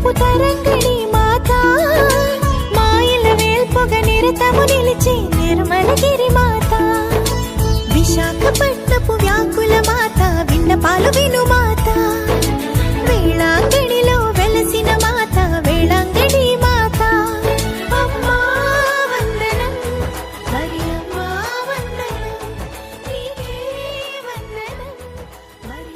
పట్టపు తరంగిణి మాత మాయల వేల్పొగ నిరతము నిలిచి నిర్మలగిరి మాత విశాఖపట్నపు వ్యాకుల మాత విన్నపాలు విను మాత వేళాంగిణిలో వెలసిన మాత వేళాంగిణి మాత అమ్మా వందనం మరి అమ్మా వందనం నీకే వందనం మరి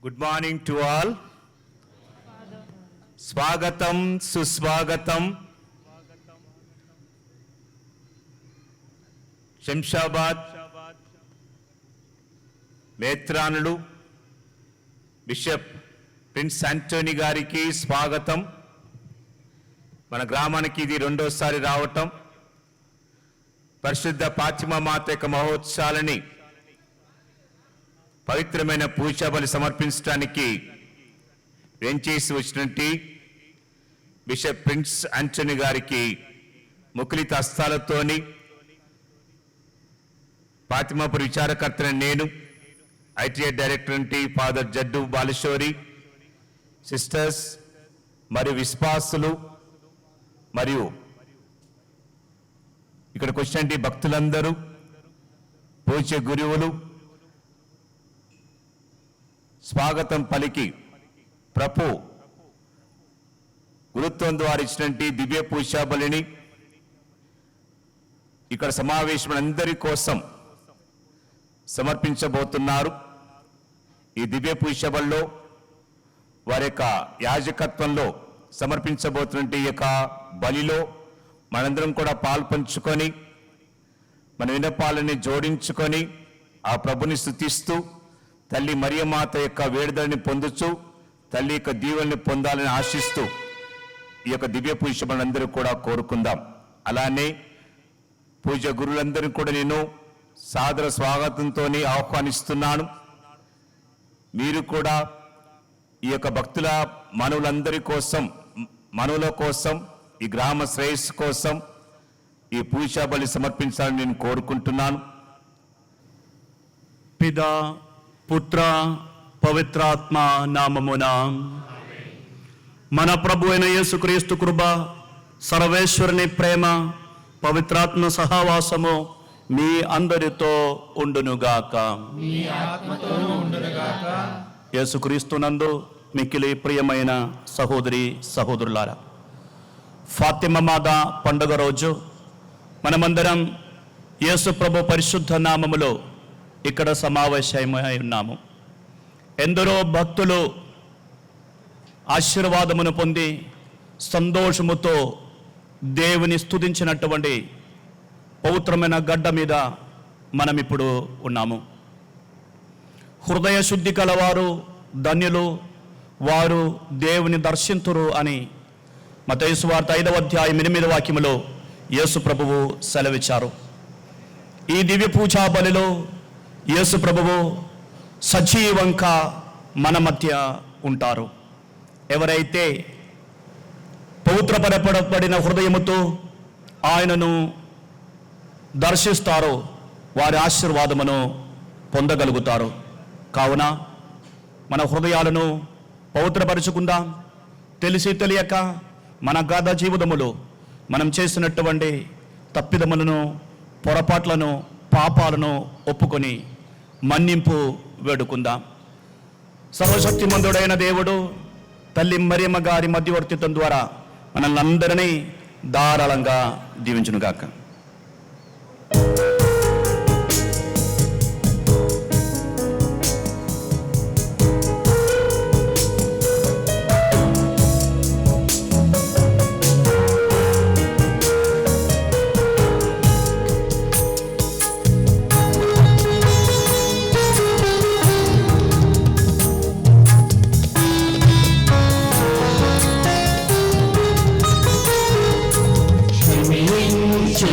Good morning to all. Swagatam, Suswagatam. Shamshabad, Metranudu, Bishop Prince Anthony Gariki, Swagatam. మన గ్రామానికి ఇది రెండోసారి రావటం పరిశుద్ధ పాచిమ మాత యొక్క మహోత్సవాలని పవిత్రమైన పూజా బలి సమర్పించడానికి వెంచేసి వచ్చినట్టు బిషప్ ప్రిన్స్ యాంటనీ గారికి ముకులిత హస్తాలతోని ఫాతిమాపూర్ విచారకర్తని నేను, ITI director father Jaddu Baleshwari, sisters మరియు విశ్వాసులు మరియు ఇక్కడికి వచ్చినటువంటి భక్తులందరూ, పూజ్య గురువులు స్వాగతం పలికి ప్రభు గురుత్వం ద్వారా ఇచ్చినటువంటి దివ్య పూజా బలిని ఇక్కడ సమావేశమైన అందరి కోసం సమర్పించబోతున్నారు. ఈ దివ్య పూజా బలిలో వారి యొక్క యాజకత్వంలో సమర్పించబోతున్న ఈ యొక్క బలిలో మనందరం కూడా పాల్పంచుకొని మన విన్నపాలని జోడించుకొని ఆ ప్రభుని స్తుతిస్తూ తల్లి మరియమాత యొక్క వేడుదలని పొందుచు తల్లి యొక్క దీవెనని పొందాలని ఆశిస్తూ ఈ యొక్క దివ్య పూజ మనందరూ కూడా కోరుకుందాం. అలానే పూజ గురువులందరినీ కూడా నేను సాదర స్వాగతంతో ఆహ్వానిస్తున్నాను. మీరు కూడా ఈ యొక్క భక్తుల మనవుల కోసం ఈ గ్రామ శ్రేయస్సు కోసం ఈ పూజా బలి సమర్పించాలని నేను కోరుకుంటున్నాను. పితా పుత్ర పవిత్రాత్మ నామమున మన ప్రభు అయిన యేసుక్రీస్తు కృప, సర్వేశ్వరుని ప్రేమ, పవిత్రాత్మ సహవాసము మీ అందరితో ఉండునుగాక. యేసుక్రీస్తునందు మిక్కిలి ప్రియమైన సహోదరి సహోదరులారా, ఫాతిమా మాత పండుగ రోజు మనమందరం యేసు ప్రభు పరిశుద్ధ నామములో ఇక్కడ సమావేశమై ఉన్నాము. ఎందరో భక్తులు ఆశీర్వాదమును పొంది సంతోషముతో దేవుని స్తుతించినటువంటి పవిత్రమైన గడ్డ మీద మనం ఇప్పుడు ఉన్నాము. హృదయ శుద్ధి కలవారు ధన్యులు, వారు దేవుని దర్శింతురు అని మత్తయి సువార్త 5వ అధ్యాయం 8వ వాక్యములో యేసు ప్రభువు సెలవిచ్చారు. ఈ దివ్య పూజా బలిలో యేసు ప్రభువు సజీవంగా మన మధ్య ఉంటారు. ఎవరైతే పవిత్రపరపబడిన హృదయముతో ఆయనను దర్శిస్తారో వారి ఆశీర్వాదమును పొందగలుగుతారు. కావున మన హృదయాలను పవిత్రపరుచుకుందాం. తెలిసి తెలియక మన గత జీవితములో మనం చేసినటువంటి తప్పిదములను, పొరపాట్లను, పాపాలను ఒప్పుకొని మన్నింపు వేడుకుందాం. సర్వశక్తిమంతుడైన దేవుడు తల్లి మరియమ్మ గారి మధ్యవర్తిత్వం ద్వారా మనల్ని అందరినీ ధారాళంగా దీవించునుగాక. క్షమించు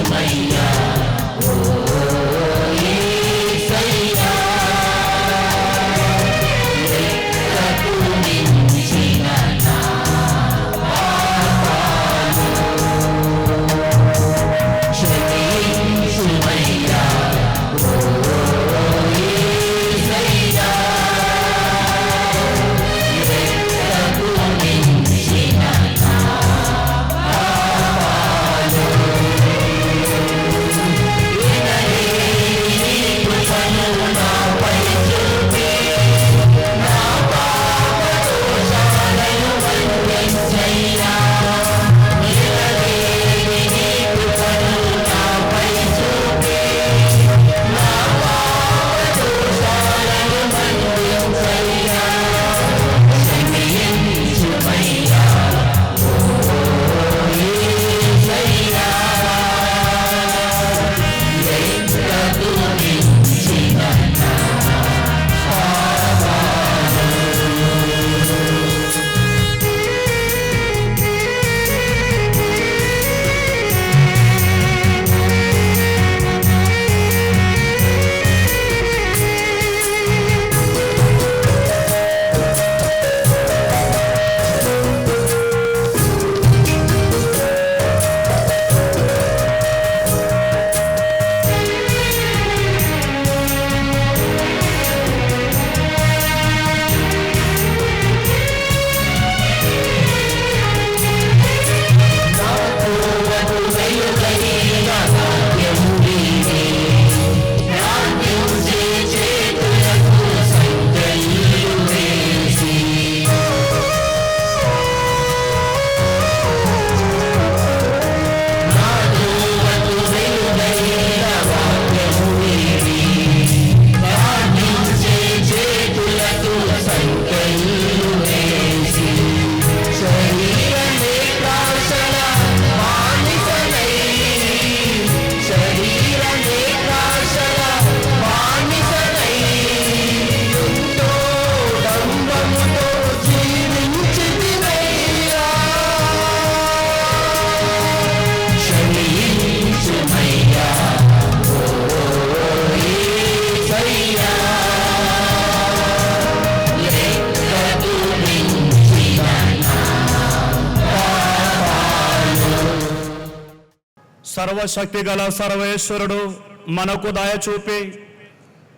సర్వశక్తి గల సర్వేశ్వరుడు మనకు దయ చూపి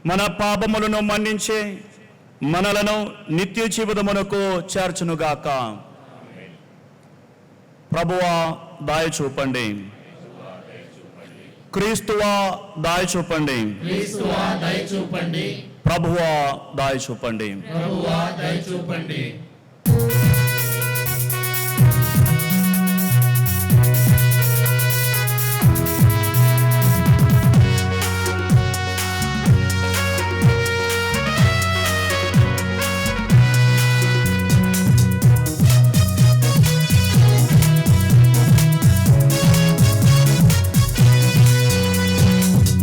మన పాపములను మన్నించి మనలను నిత్య జీవితమునకు చేర్చునుగాక. ప్రభువా దయ చూపండి. క్రీస్తువా దయ చూపండి. క్రీస్తువా దయ చూపండి. ప్రభువా దయ చూపండి. ప్రభువా దయ చూపండి.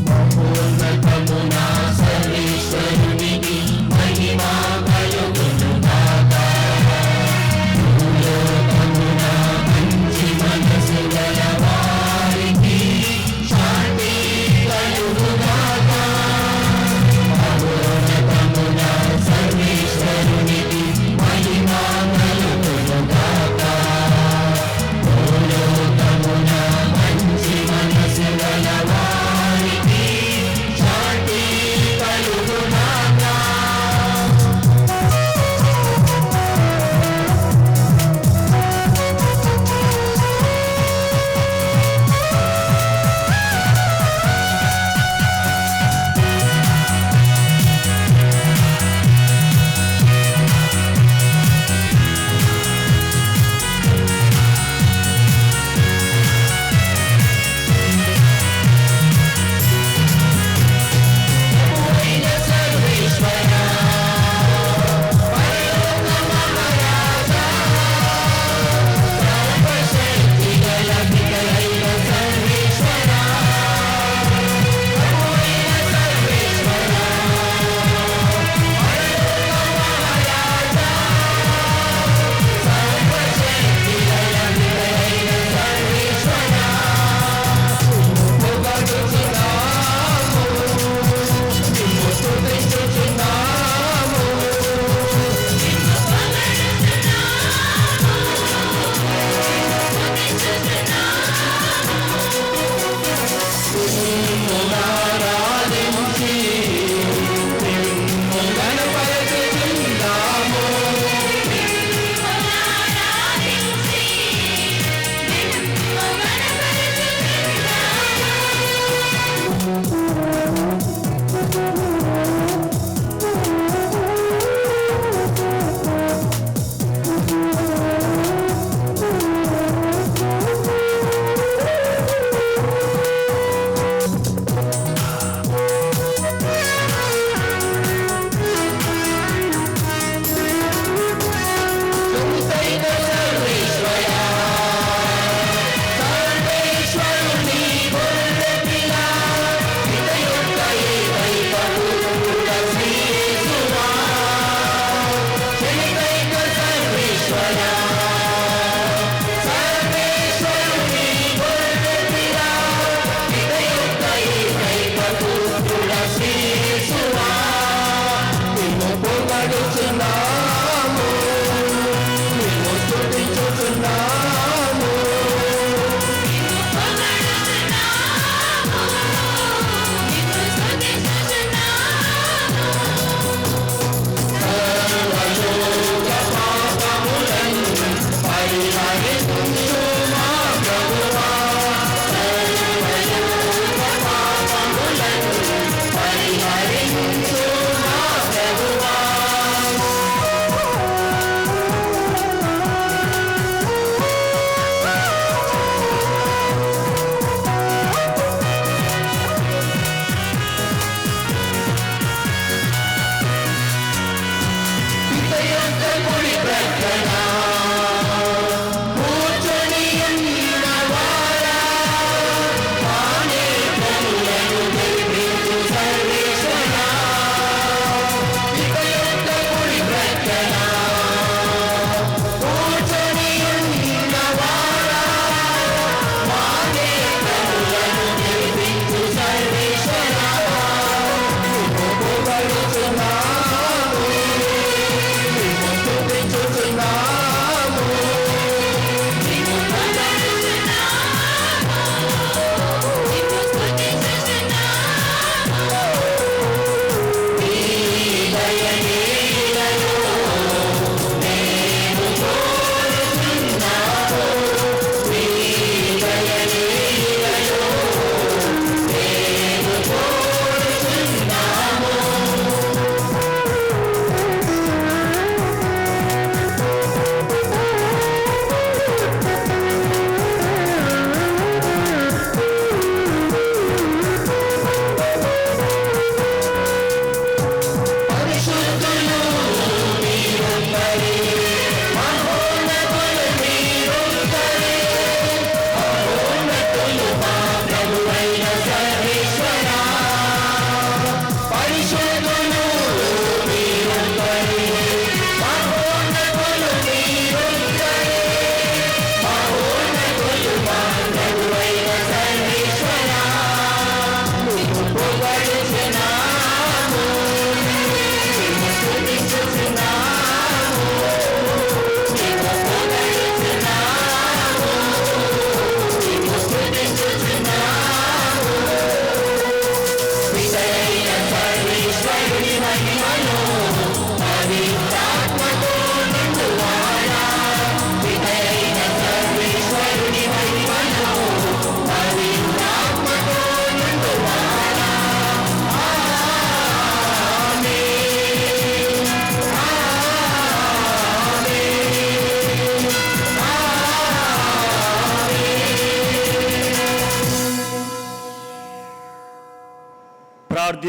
మహోన్నతమున సర్వేశ్వరునికి మహిమ కలుగును గాక.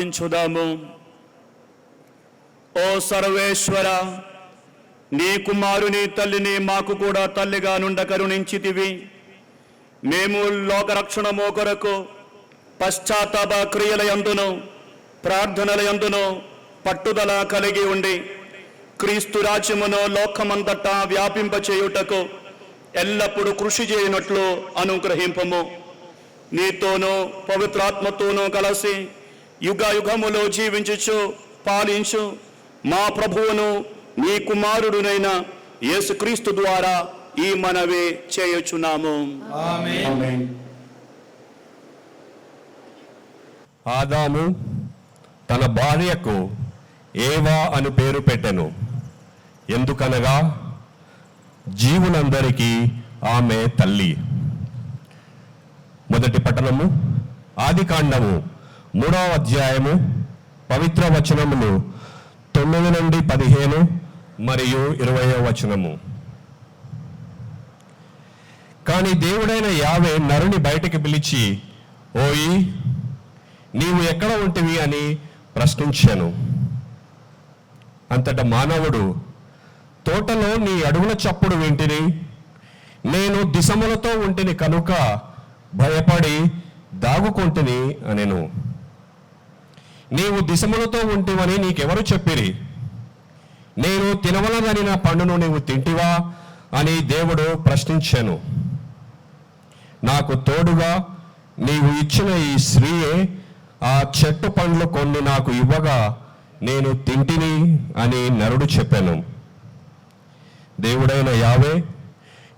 ప్రార్థించుదాము. ఓ సర్వేశ్వర, నీ కుమారుని తల్లిని మాకు కూడా తల్లిగా నుండ కరుణించితివి. మేము లోకరక్షణము కొరకు పశ్చాత్తాప క్రియల యందును ప్రార్థనల యందును పట్టుదల కలిగి ఉండి క్రీస్తు రాజ్యమును లోకమంతటా వ్యాపింపచేయుటకు ఎల్లప్పుడూ కృషి చేయనట్లు అనుగ్రహింపము. నీతోనూ పవిత్రాత్మతోనూ కలిసి యుగ యుగములో జీవించుచు పాలించు మా ప్రభువును నీ కుమారుడునైన యేసుక్రీస్తు ద్వారా ఈ మనవి చేయుచున్నాము. ఆమేన్. ఆదాము తన భార్యకు ఏవా అని పేరు పెట్టెను. ఎందుకనగా జీవులందరికీ ఆమె తల్లి. మొదటి పట్టణము ఆదికాండము 3వ అధ్యాయము పవిత్ర వచనములు 9 నుండి 15 మరియు 20వ వచనము. కానీ దేవుడైన యావే నరుని బయటికి పిలిచి, ఓయి నీవు ఎక్కడ ఉంటివి అని ప్రశ్నించాను. అంతటా మానవుడు, తోటలో నీ అడుగుల చప్పుడు వింటిని, నేను దిశములతో ఉంటిని కనుక భయపడి దాగుకొంటిని అనెను. నీవు దిశములతో ఉంటివని నీకెవరు చెప్పిరి? నేను తినవలననిన పండును నీవు తింటివా అని దేవుడు ప్రశ్నించాను. నాకు తోడుగా నీవు ఇచ్చిన ఈ స్త్రీయే ఆ చెట్టు పండ్లు కొన్ని నాకు ఇవ్వగా నేను తింటిని అని నరుడు చెప్పాను. దేవుడైన యావే,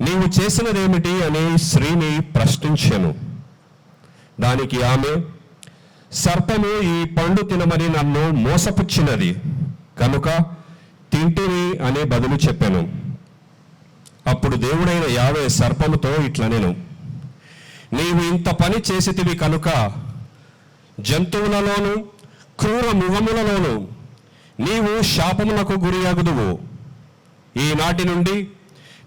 నీవు చేసినదేమిటి అని స్త్రీని ప్రశ్నించాను. దానికి ఆమె, సర్పము ఈ పండు తినమని నన్ను మోసపుచ్చినది కనుక తింటిని అని బదులు చెప్పాను. అప్పుడు దేవుడైన యావే సర్పముతో ఇట్లనెను, నీవు ఇంత పని చేసితివి కనుక జంతువులలోను క్రూర మృగములలోను నీవు శాపమునకు గురి అగుదువు. ఈనాటి నుండి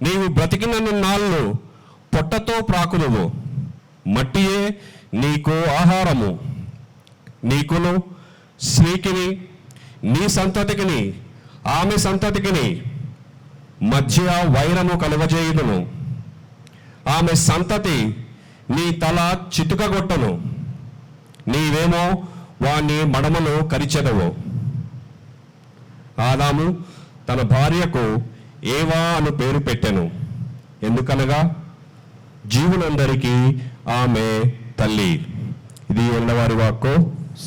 నీవు బ్రతికినన్ని నాళ్ళు పొట్టతో ప్రాకుదువు. మట్టియే నీకు ఆహారము. నీకును స్త్రీకిని నీ సంతతికిని ఆమె సంతతికిని మధ్య వైరము కలుగజేయుదును. ఆమె సంతతి నీ తల చితుకగొట్టను, నీవేమో వాని మడమను కరిచెదవు. ఆదాము తన భార్యకు ఏవా అను పేరు పెట్టెను. ఎందుకనగా జీవులందరికీ ఆమె తల్లి. ఇది ఉన్నవారి వాక్కు.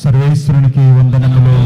సర్వేశ్వరునికి వందనములు.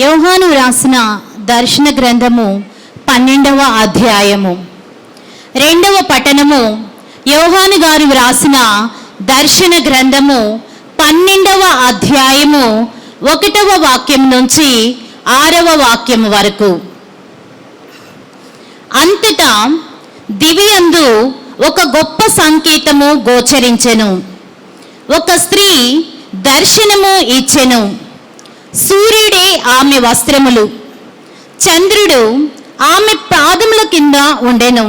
యోహాను రాసిన దర్శన గ్రంథము 12వ అధ్యాయము. 2వ పట్టణము యోహాను గారు వ్రాసిన దర్శన గ్రంథము 12వ అధ్యాయము 1వ వాక్యం నుంచి 6వ వాక్యం వరకు. అంతటా దివియందు ఒక గొప్ప సంకేతము గోచరించెను. ఒక స్త్రీ దర్శనము ఇచ్చెను. సూర్యుడే ఆమె వస్త్రములు, చంద్రుడు ఆమె పాదముల కింద ఉండెను.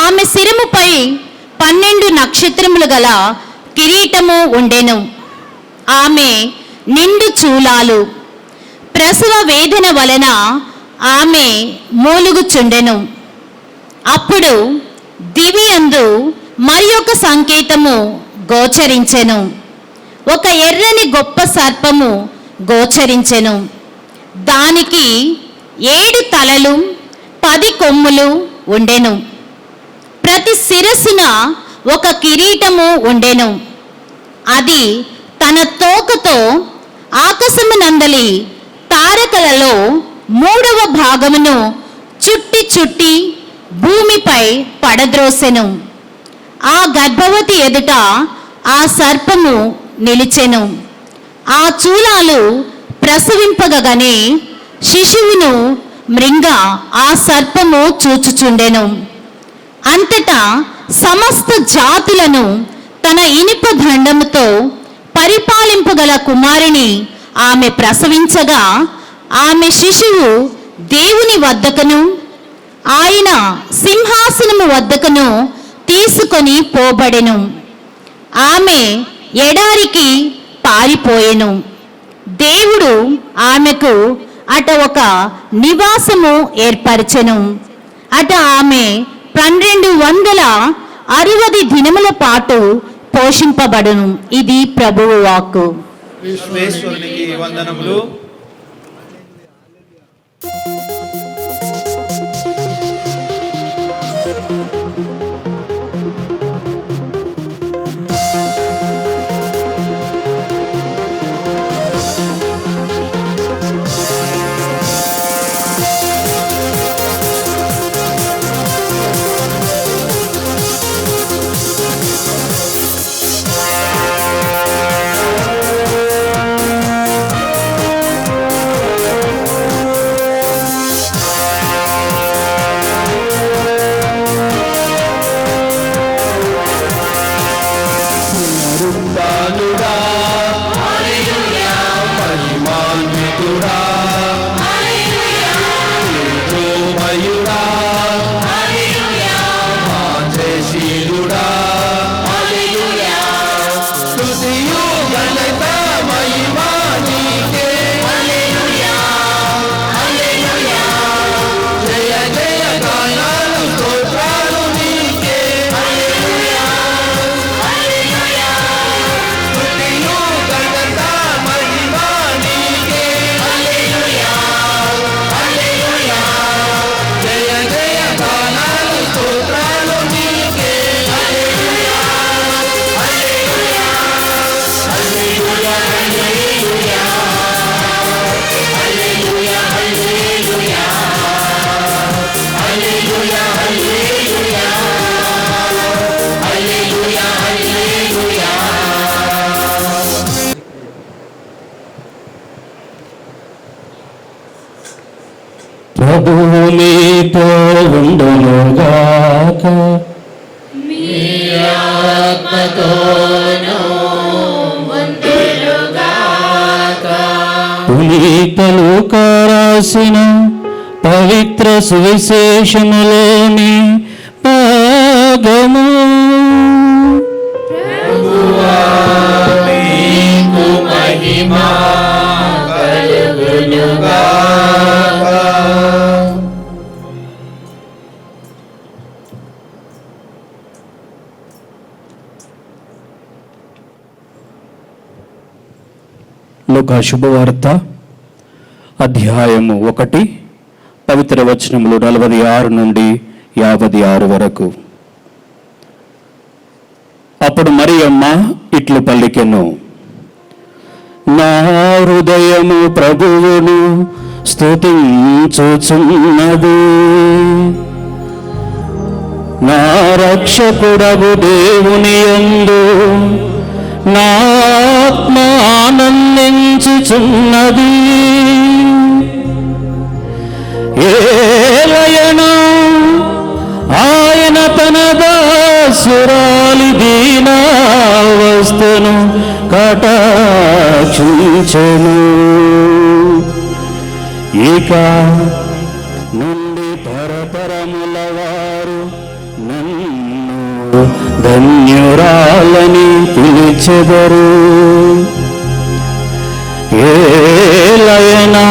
ఆమె శిరముపై 12 నక్షత్రములు గల కిరీటము ఉండెను. ఆమె నిండు చూలాలు, ప్రసవ వేదన వలన ఆమె మూలుగుచుండెను. అప్పుడు దివియందు మరి ఒక సంకేతము గోచరించెను. ఒక ఎర్రని గొప్ప సర్పము గోచరించెను. దానికి 7 తలలు 10 కొమ్ములు ఉండెను. ప్రతి శిరస్సున ఒక కిరీటము ఉండెను. అది తన తోకతో ఆకాశమునందలి తారకలలో 3వ భాగమును చుట్టి చుట్టి భూమిపై పడద్రోసెను. ఆ గర్భవతి ఎదుట ఆ సర్పము నిలిచెను. ఆ చూలాలు ప్రసవింపగనే శిశువును మృంగ ఆ సర్పము చూచుచుండెను. అంతటా సమస్త జాతులను తన ఇనుప దండముతో పరిపాలింపగల కుమారుని ఆమె ప్రసవించగా, ఆమె శిశువు దేవుని వద్దకును ఆయన సింహాసనము వద్దకును తీసుకొని పోబడెను. ఆమె ఎడారికి పారిపోయెను. దేవుడు ఆమెకు అట ఒక నివాసము ఏర్పరచెను. అట ఆమె 1260 దినముల పాటు పోషింపబడును. ఇది ప్రభువు వాక్కు. విశ్వేశ్వరునికి వందనములు. ప్రభువు మీతో ఉండునుగాక. పునీత లూకా రాసిన పవిత్ర సువిశేషములోని భాగము. లూకా శుభవార్త అధ్యాయము 1 పవిత్ర వచనములు 46 నుండి 56 వరకు. అప్పుడు మరియమ్మ ఇట్లు పలికెను, నా హృదయము ప్రభువును స్తుతించుచున్నది, నా రక్షకుడగు దేవుని యందు నా ఆత్మ ఆనందించుచున్నది. ఏలయనా ఆయన తన దాసురాలి దీనావస్థను కటాక్షించెను. ఇక నుండి తరతరముల వారు నన్ను ధన్యురాలని పిలిచెదరు. ఏలయనా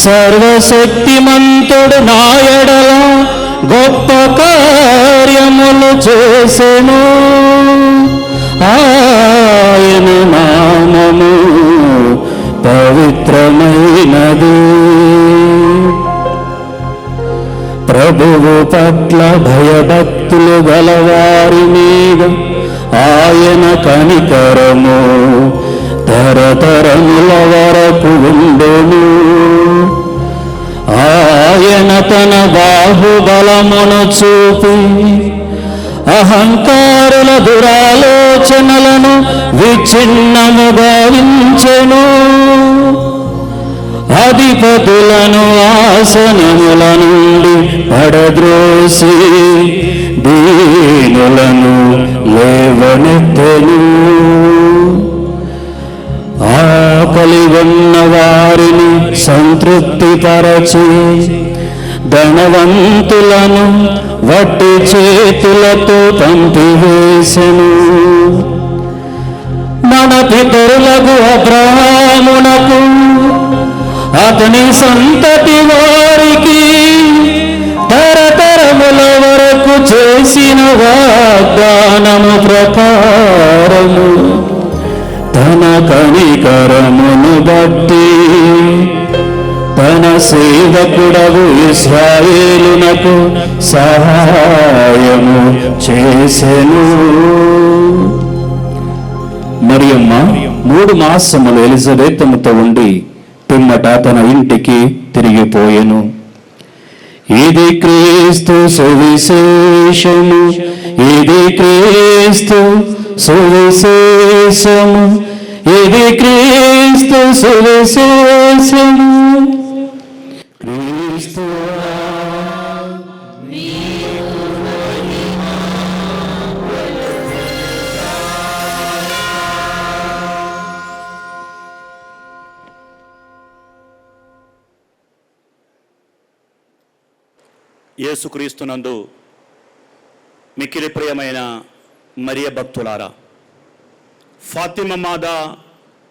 సర్వశక్తిమంతుడు నా ఎడల గొప్ప కార్యములు చేసెను. ఆయన నామము పవిత్రమైనది. ప్రభువు పట్ల భయభక్తులు గలవారి మీద ఆయన కనికరము తరతరముల వరకు ఉండును. ఆయన తన బాహుబలమును చూపి అహంకారుల దురాలోచనలను విచ్ఛిన్నముగా వించెను. అధిపతులను ఆసనముల నుండి పడద్రోసి దీనులను లేవనెత్తెను. ఆకలి ఉన్న వారిని సంతృప్తిపరచి ధనవంతులను వట్టి చేతులతో పంపివేసెను. మన పితరులకు అబ్రహామునకు అతని సంతతి వారికి తరతరముల వరకు చేసిన వాగ్దానము ప్రకారము తన కనికరమును బట్టి తన సేవకుడవు ఇశ్రాయేలునకు సహాయము చేసెను. మరియమ్మ 3 మాసములు ఎలిజబెతుతో ఉండి పిమ్మట తన ఇంటికి తిరిగిపోయెను. ఇది క్రీస్తు సువిశేషము, ఇది క్రీస్తు సువిశేషము, ఇది క్రీస్తు సువిశేషము. క్రీస్తు యేసుక్రీస్తునందు మిక్కిలి ప్రియమైన మరియ భక్తులారా, ఫాతిమా మాద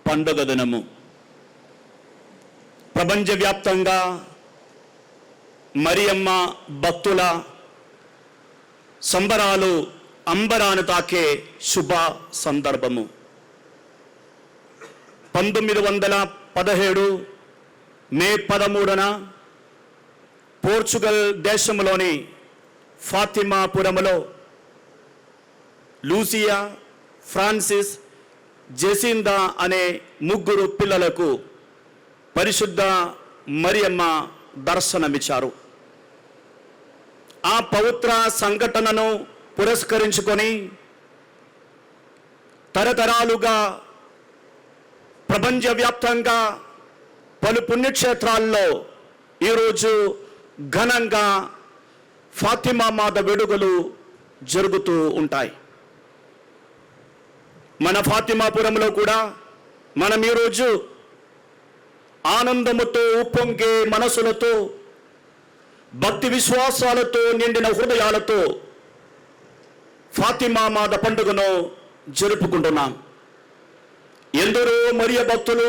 పండుగ దినము ప్రపంచవ్యాప్తంగా మరియమ్మ భక్తుల సంబరాలు అంబరాను తాకే శుభ సందర్భము. 1917 మే 13న పోర్చుగల్ దేశంలోని ఫాతిమాపురములో లూసియా, ఫ్రాన్సిస్, జెసిందా అనే 3 పిల్లలకు పరిశుద్ధ మరియమ్మ దర్శనమిచ్చారు. ఆ పవిత్ర సంఘటనను పురస్కరించుకొని తరతరాలుగా ప్రపంచవ్యాప్తంగా పలు పుణ్యక్షేత్రాల్లో ఈరోజు ఘనంగా ఫాతిమా మాత వేడుకలు జరుగుతూ ఉంటాయి. మన ఫాతిమాపురంలో కూడా మనం ఈరోజు ఆనందముతో ఉప్పొంగే మనసులతో భక్తి విశ్వాసాలతో నిండిన హృదయాలతో ఫాతిమా మాత పండుగను జరుపుకుంటున్నాం. ఎందరో మరియ భక్తులు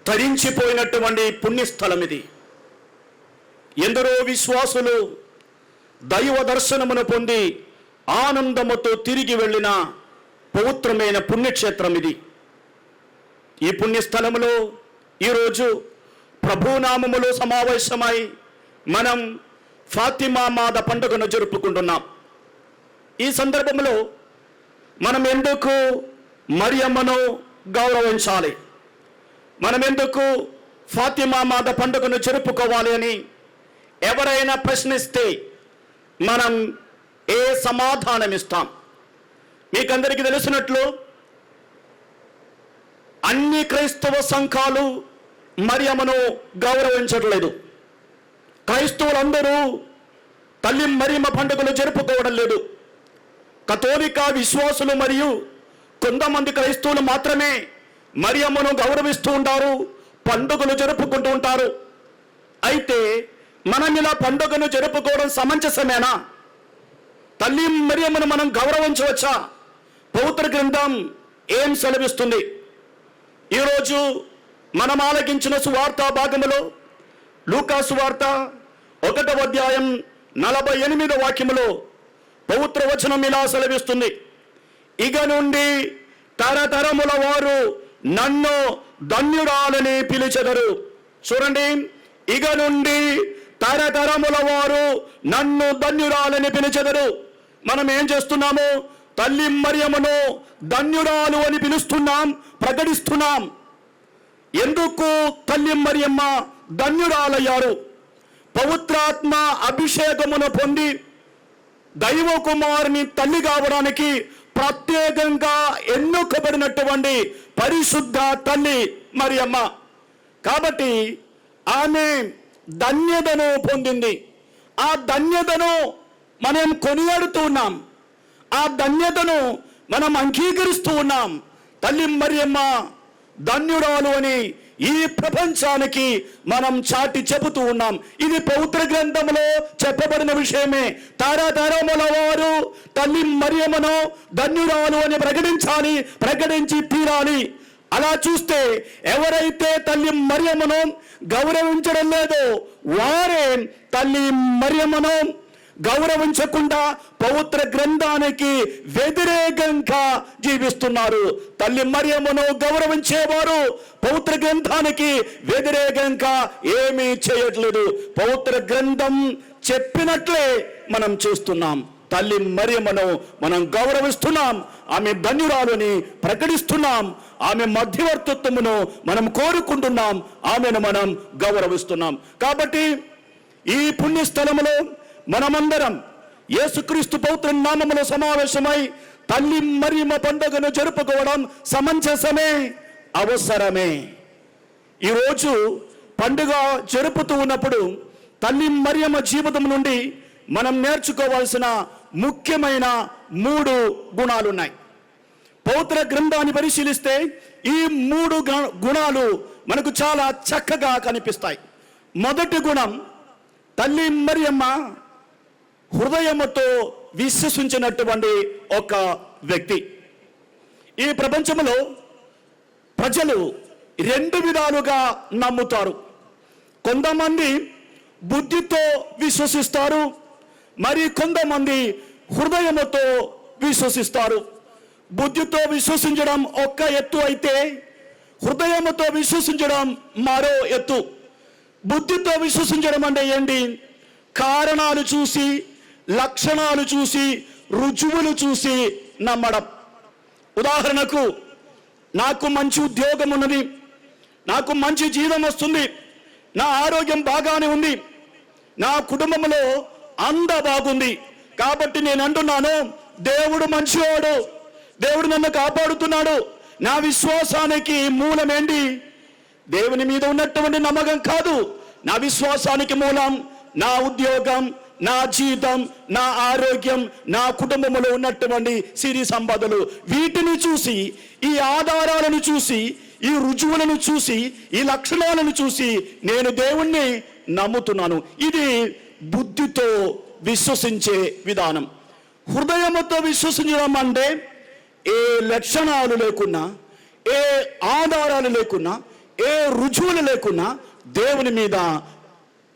తరించిపోయినటువంటి పుణ్యస్థలం ఇది. ఎందరో విశ్వాసులు దైవ దర్శనమును పొంది ఆనందముతో తిరిగి వెళ్ళిన పవిత్రమైన పుణ్యక్షేత్రం ఇది. ఈ పుణ్యస్థలములో ఈరోజు ప్రభునామములో సమావేశమై మనం ఫాతిమా మాత పండుగను జరుపుకుంటున్నాం. ఈ సందర్భంలో మనం ఎందుకు మరియమ్మను గౌరవించాలి, మనం ఎందుకు ఫాతిమా మాత పండుగను జరుపుకోవాలి అని ఎవరైనా ప్రశ్నిస్తే మనం ఏ సమాధానం ఇస్తాం? మీకందరికీ తెలిసినట్లు అన్ని క్రైస్తవ సంఘాలు మరియమ్మను గౌరవించట్లేదు. క్రైస్తవులందరూ తల్లి మరియమ్మ పండుగలు జరుపుకోవడం లేదు. కథోలిక విశ్వాసులు మరియు కొంతమంది క్రైస్తవులు మాత్రమే మరియమ్మను గౌరవిస్తూ ఉంటారు, పండుగలు జరుపుకుంటూ ఉంటారు. అయితే మనం ఇలా పండుగను జరుపుకోవడం సమంజసమేనా? తల్లి మరియమ్మను మనం గౌరవించవచ్చా? పవిత్ర గ్రంథం ఏం సెలవిస్తుంది? ఈరోజు మనం ఆలకించిన సువార్త భాగములో లూకా సువార్త 1వ అధ్యాయం 48వ వాక్యములో పవిత్ర వచనం ఇలా సెలవిస్తుంది. ఇక నుండి తరతరముల వారు నన్ను ధన్యురాలని పిలిచెదరు. చూడండి, ఇక నుండి తరతరముల వారు నన్ను ధన్యురాలని పిలిచెదరు. మనం ఏం చేస్తున్నాము? తల్లి మరియమ్మను ధన్యురాలు అని పిలుస్తున్నాం, ప్రకటిస్తున్నాం. ఎందుకు తల్లి మరియమ్మ ధన్యురాలయ్యారు? పవిత్రాత్మ అభిషేకమును పొంది దైవ కుమారుని తల్లి కావడానికి ప్రత్యేకంగా ఎన్నుకబడినటువంటి పరిశుద్ధ తల్లి మరియమ్మ. కాబట్టి ఆమె ధన్యతను పొందింది. ఆ ధన్యతను మనం కొనియాడుతూ ఉన్నాం, ఆ ధన్యతను మనం అంగీకరిస్తూ ఉన్నాం. తల్లి మరియమ్మ ధన్యురాలు అని ఈ ప్రపంచానికి మనం చాటి చెబుతూ ఉన్నాం. ఇది పవిత్ర గ్రంథంలో చెప్పబడిన విషయమే. తరతరముల వారు తల్లి మరియమ్మను ధన్యురాలు అని ప్రకటించాలి, ప్రకటించి తీరాలి. అలా చూస్తే ఎవరైతే తల్లి మరియమ్మను గౌరవించడం లేదో వారే తల్లి మరియమ్మను గౌరవించకుండా పవిత్ర గ్రంథానికి వ్యతిరేకంగా జీవిస్తున్నారు. తల్లి మరియమ్మను గౌరవించేవారు పవిత్ర గ్రంథానికి వ్యతిరేకంగా ఏమీ చేయట్లేదు. పవిత్ర గ్రంథం చెప్పినట్లే మనం చేస్తున్నాం. తల్లి మరియమ్మను మనం గౌరవిస్తున్నాం, ఆమె ధన్యురాలని ప్రకటిస్తున్నాం, ఆమె మధ్యవర్తిత్వమును మనం కోరుకుంటున్నాం, ఆమెను మనం గౌరవిస్తున్నాం. కాబట్టి ఈ పుణ్యస్థలములో మనమందరం యేసుక్రీస్తు పవిత్ర నామములో సమావేశమై తల్లి మరియమ్మ పండుగను జరుపుకోవడం సమంజసమే, అవసరమే. ఈరోజు పండుగ జరుపుతూ ఉన్నప్పుడు తల్లి మరియమ్మ జీవితం నుండి మనం నేర్చుకోవాల్సిన ముఖ్యమైన 3 గుణాలు ఉన్నాయి. పవిత్ర గ్రంథాన్ని పరిశీలిస్తే ఈ 3 గుణాలు మనకు చాలా చక్కగా కనిపిస్తాయి. మొదటి గుణం, తల్లి మరియమ్మ హృదయముతో విశ్వసించినటువంటి ఒక వ్యక్తి. ఈ ప్రపంచంలో ప్రజలు 2 విధాలుగా నమ్ముతారు. కొంతమంది బుద్ధితో విశ్వసిస్తారు, మరి కొంతమంది హృదయముతో విశ్వసిస్తారు. బుద్ధితో విశ్వసించడం ఒక ఎత్తు అయితే హృదయముతో విశ్వసించడం మరో ఎత్తు. బుద్ధితో విశ్వసించడం అంటే ఏంటి? కారణాలు చూసి, లక్షణాలు చూసి, రుజువులు చూసి నమ్మడం. ఉదాహరణకు, నాకు మంచి ఉద్యోగం ఉన్నది, నాకు మంచి జీతం వస్తుంది, నా ఆరోగ్యం బాగానే ఉంది, నా కుటుంబంలో అంత బాగుంది, కాబట్టి నేను అంటున్నాను దేవుడు మంచివాడు, దేవుడు నన్ను కాపాడుతున్నాడు. నా విశ్వాసానికి మూలం ఏంటి? దేవుని మీద ఉన్నటువంటి నమ్మకం కాదు. నా విశ్వాసానికి మూలం నా ఉద్యోగం, నా జీతం, నా ఆరోగ్యం, నా కుటుంబంలో ఉన్నటువంటి సిరి సంపదలు. వీటిని చూసి, ఈ ఆధారాలను చూసి, ఈ రుజువులను చూసి, ఈ లక్షణాలను చూసి నేను దేవుణ్ణి నమ్ముతున్నాను. ఇది బుద్ధితో విశ్వసించే విధానం. హృదయముతో విశ్వసించడం అంటే ఏ లక్షణాలు లేకున్నా, ఏ ఆధారాలు లేకున్నా, ఏ రుజువులు లేకున్నా దేవుని మీద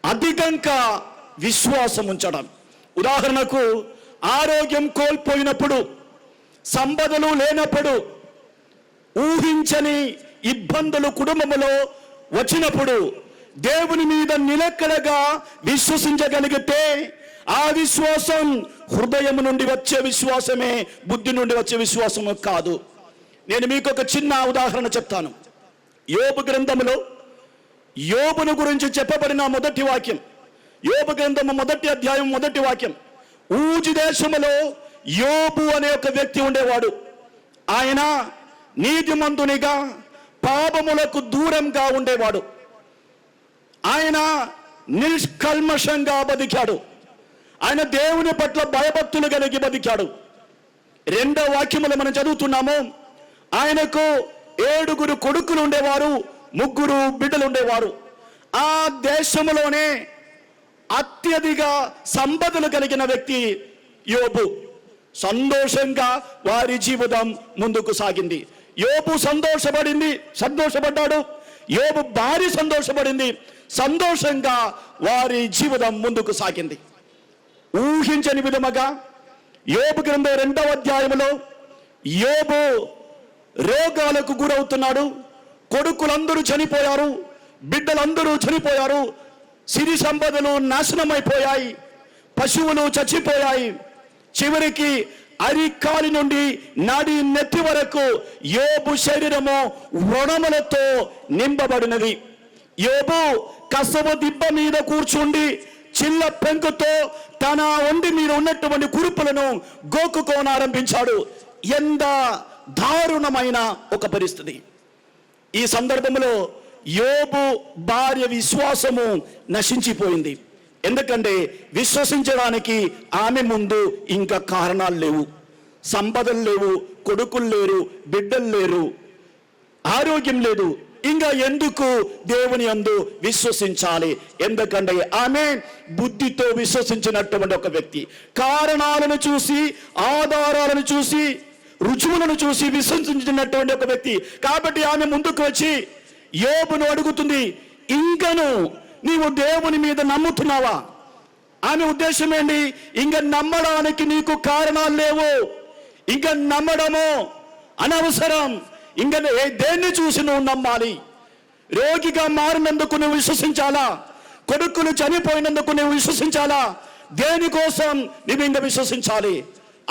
అధికంగా విశ్వాసం ఉంచడం. ఉదాహరణకు, ఆరోగ్యం కోల్పోయినప్పుడు, సంపదలు లేనప్పుడు, ఊహించని ఇబ్బందులు కుటుంబంలో వచ్చినప్పుడు దేవుని మీద నిలకడగా విశ్వసించగలిగితే ఆ విశ్వాసం హృదయం నుండి వచ్చే విశ్వాసమే, బుద్ధి నుండి వచ్చే విశ్వాసము కాదు. నేను మీకు ఒక చిన్న ఉదాహరణ చెప్తాను. యోబు గ్రంథములో యోబును గురించి చెప్పబడిన మొదటి వాక్యం, యోబు గ్రంథము 1వ అధ్యాయం 1వ వాక్యం. ఊజు దేశములో యోబు అనే ఒక వ్యక్తి ఉండేవాడు. ఆయన నీతిమంతునిగా పాపములకు దూరంగా ఉండేవాడు. ఆయన నిష్కల్మషంగా బతికాడు. ఆయన దేవుని పట్ల భయభక్తులు కలిగి బతికాడు. 2వ వాక్యములో మనం చదువుతున్నాము, ఆయనకు 7 కొడుకులు ఉండేవారు, 3 బిడ్డలు ఉండేవారు. ఆ దేశములోనే అత్యధిక సంపదలు కలిగిన వ్యక్తి యోబు. సంతోషంగా వారి జీవితం ముందుకు సాగింది. యోబు సంతోషపడ్డాడు. యోబు భార్య సంతోషపడింది. సంతోషంగా వారి జీవితం ముందుకు సాగింది. ఊహించని విధముగా యోబు గ్రంథం 2వ అధ్యాయంలో యోబు రోగాలకు గురవుతున్నాడు. కొడుకులందరూ చనిపోయారు, బిడ్డలందరూ చనిపోయారు, సిరి సంపదలు నాశనమైపోయాయి, పశువులు చచ్చిపోయాయి. చివరికి అరికాలి నుండి నాడి నెత్తి వరకు యోబు శరీరము వ్రణములతో నింపబడినది. యోబు కసవ దిబ్బ మీద కూర్చుండి చిల్ల పెంకుతో తన ఒంటి మీద ఉన్నటువంటి కురుపులను గోక్కుకోనారంభించాడు. ఎంత దారుణమైన ఒక పరిస్థితి. ఈ సందర్భంలో యోబు భార్య విశ్వాసము నశించిపోయింది. ఎందుకంటే విశ్వసించడానికి ఆమె ముందు ఇంకా కారణాలు లేవు. సంపదలు లేవు, కొడుకులు లేరు, బిడ్డలు లేరు, ఆరోగ్యం లేదు. ఇంకా ఎందుకు దేవుని యందు విశ్వసించాలి? ఎందుకంటే ఆమె బుద్ధితో విశ్వసించినటువంటి ఒక వ్యక్తి. కారణాలను చూసి, ఆధారాలను చూసి, రుజువులను చూసి విశ్వసించినటువంటి ఒక వ్యక్తి. కాబట్టి ఆమె ముందుకు వచ్చి యోబును అడుగుతుంది, ఇంకను నీవు దేవుని మీద నమ్ముతున్నావా? ఆమె ఉద్దేశం ఏంటి? ఇంకా నమ్మడానికి నీకు కారణాలు లేవు, ఇంకా నమ్మడము అనవసరం, ఇంకా దేన్ని చూసి నువ్వు నమ్మాలి? రోగిగా మారినందుకు నువ్వు విశ్వసించాలా? కొడుకులు చనిపోయినందుకు నువ్వు విశ్వసించాలా? దేనికోసం నువ్వు ఇంకా విశ్వసించాలి?